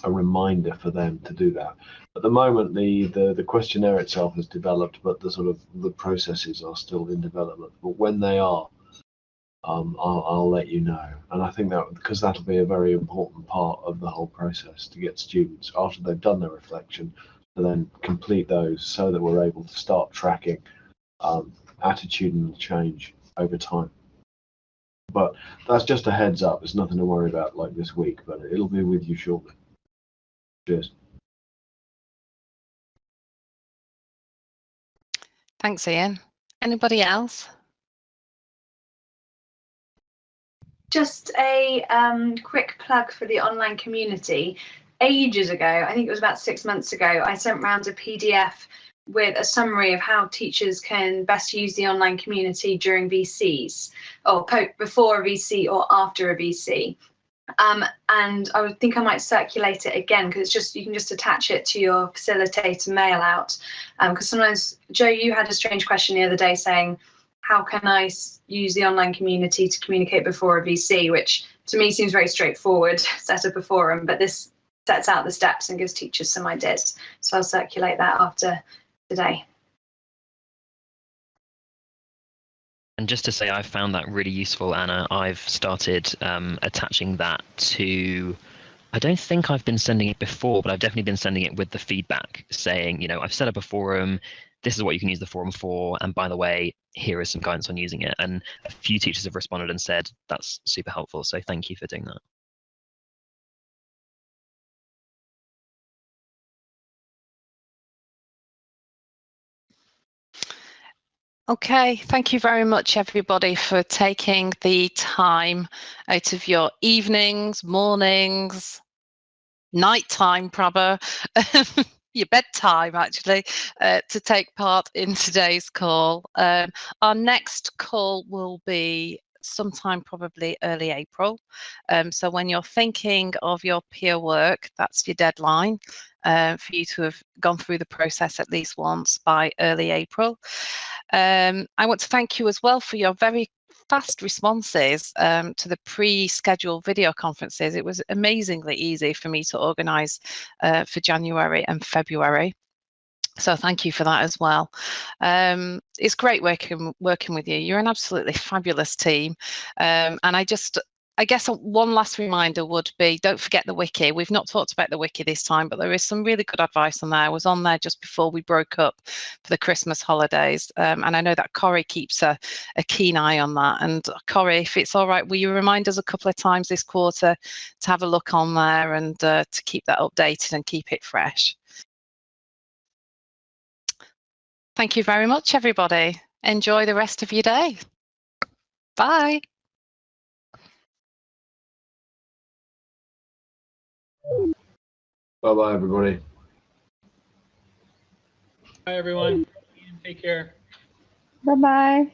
a reminder for them to do that. At the moment, the questionnaire itself is developed, but the processes are still in development. But when they are, I'll let you know. And I think that because that'll be a very important part of the whole process, to get students, after they've done their reflection, to then complete those so that we're able to start tracking attitudinal change over time. But that's just a heads up. It's nothing to worry about like this week, but it'll be with you shortly. Cheers. Thanks, Ian. Anybody else? Just a quick plug for the online community. Ages ago, I think it was about 6 months ago, I sent round a PDF with a summary of how teachers can best use the online community during VCs, or before a VC or after a VC. And I would think I might circulate it again, because it's just, you can just attach it to your Facilitator mail out. Because sometimes, Joe, you had a strange question the other day saying, how can I use the online community to communicate before a VC, which to me seems very straightforward, set up a forum, but this sets out the steps and gives teachers some ideas. So I'll circulate that after today. And just to say, I've found that really useful, Anna. I've started attaching that to, I don't think I've been sending it before, but I've definitely been sending it with the feedback saying, you know, I've set up a forum, this is what you can use the forum for, and by the way, here is some guidance on using it. And a few teachers have responded and said, that's super helpful. So thank you for doing that. Okay, thank you very much, everybody, for taking the time out of your evenings, mornings, nighttime, Prabha, your bedtime, actually, to take part in today's call. Our next call will be sometime probably early April. So when you're thinking of your peer work, that's your deadline for you to have gone through the process at least once by early April. I want to thank you as well for your very fast responses to the pre-scheduled video conferences. It was amazingly easy for me to organise for January and February. So thank you for that as well. It's great working with you. You're an absolutely fabulous team. And I guess one last reminder would be, don't forget the wiki. We've not talked about the wiki this time, but there is some really good advice on there. I was on there just before we broke up for the Christmas holidays. And I know that Corrie keeps a keen eye on that. And Corrie, if it's all right, will you remind us a couple of times this quarter to have a look on there and to keep that updated and keep it fresh? Thank you very much, everybody. Enjoy the rest of your day. Bye. Bye-bye, everybody. Bye, everyone. Take care. Bye-bye.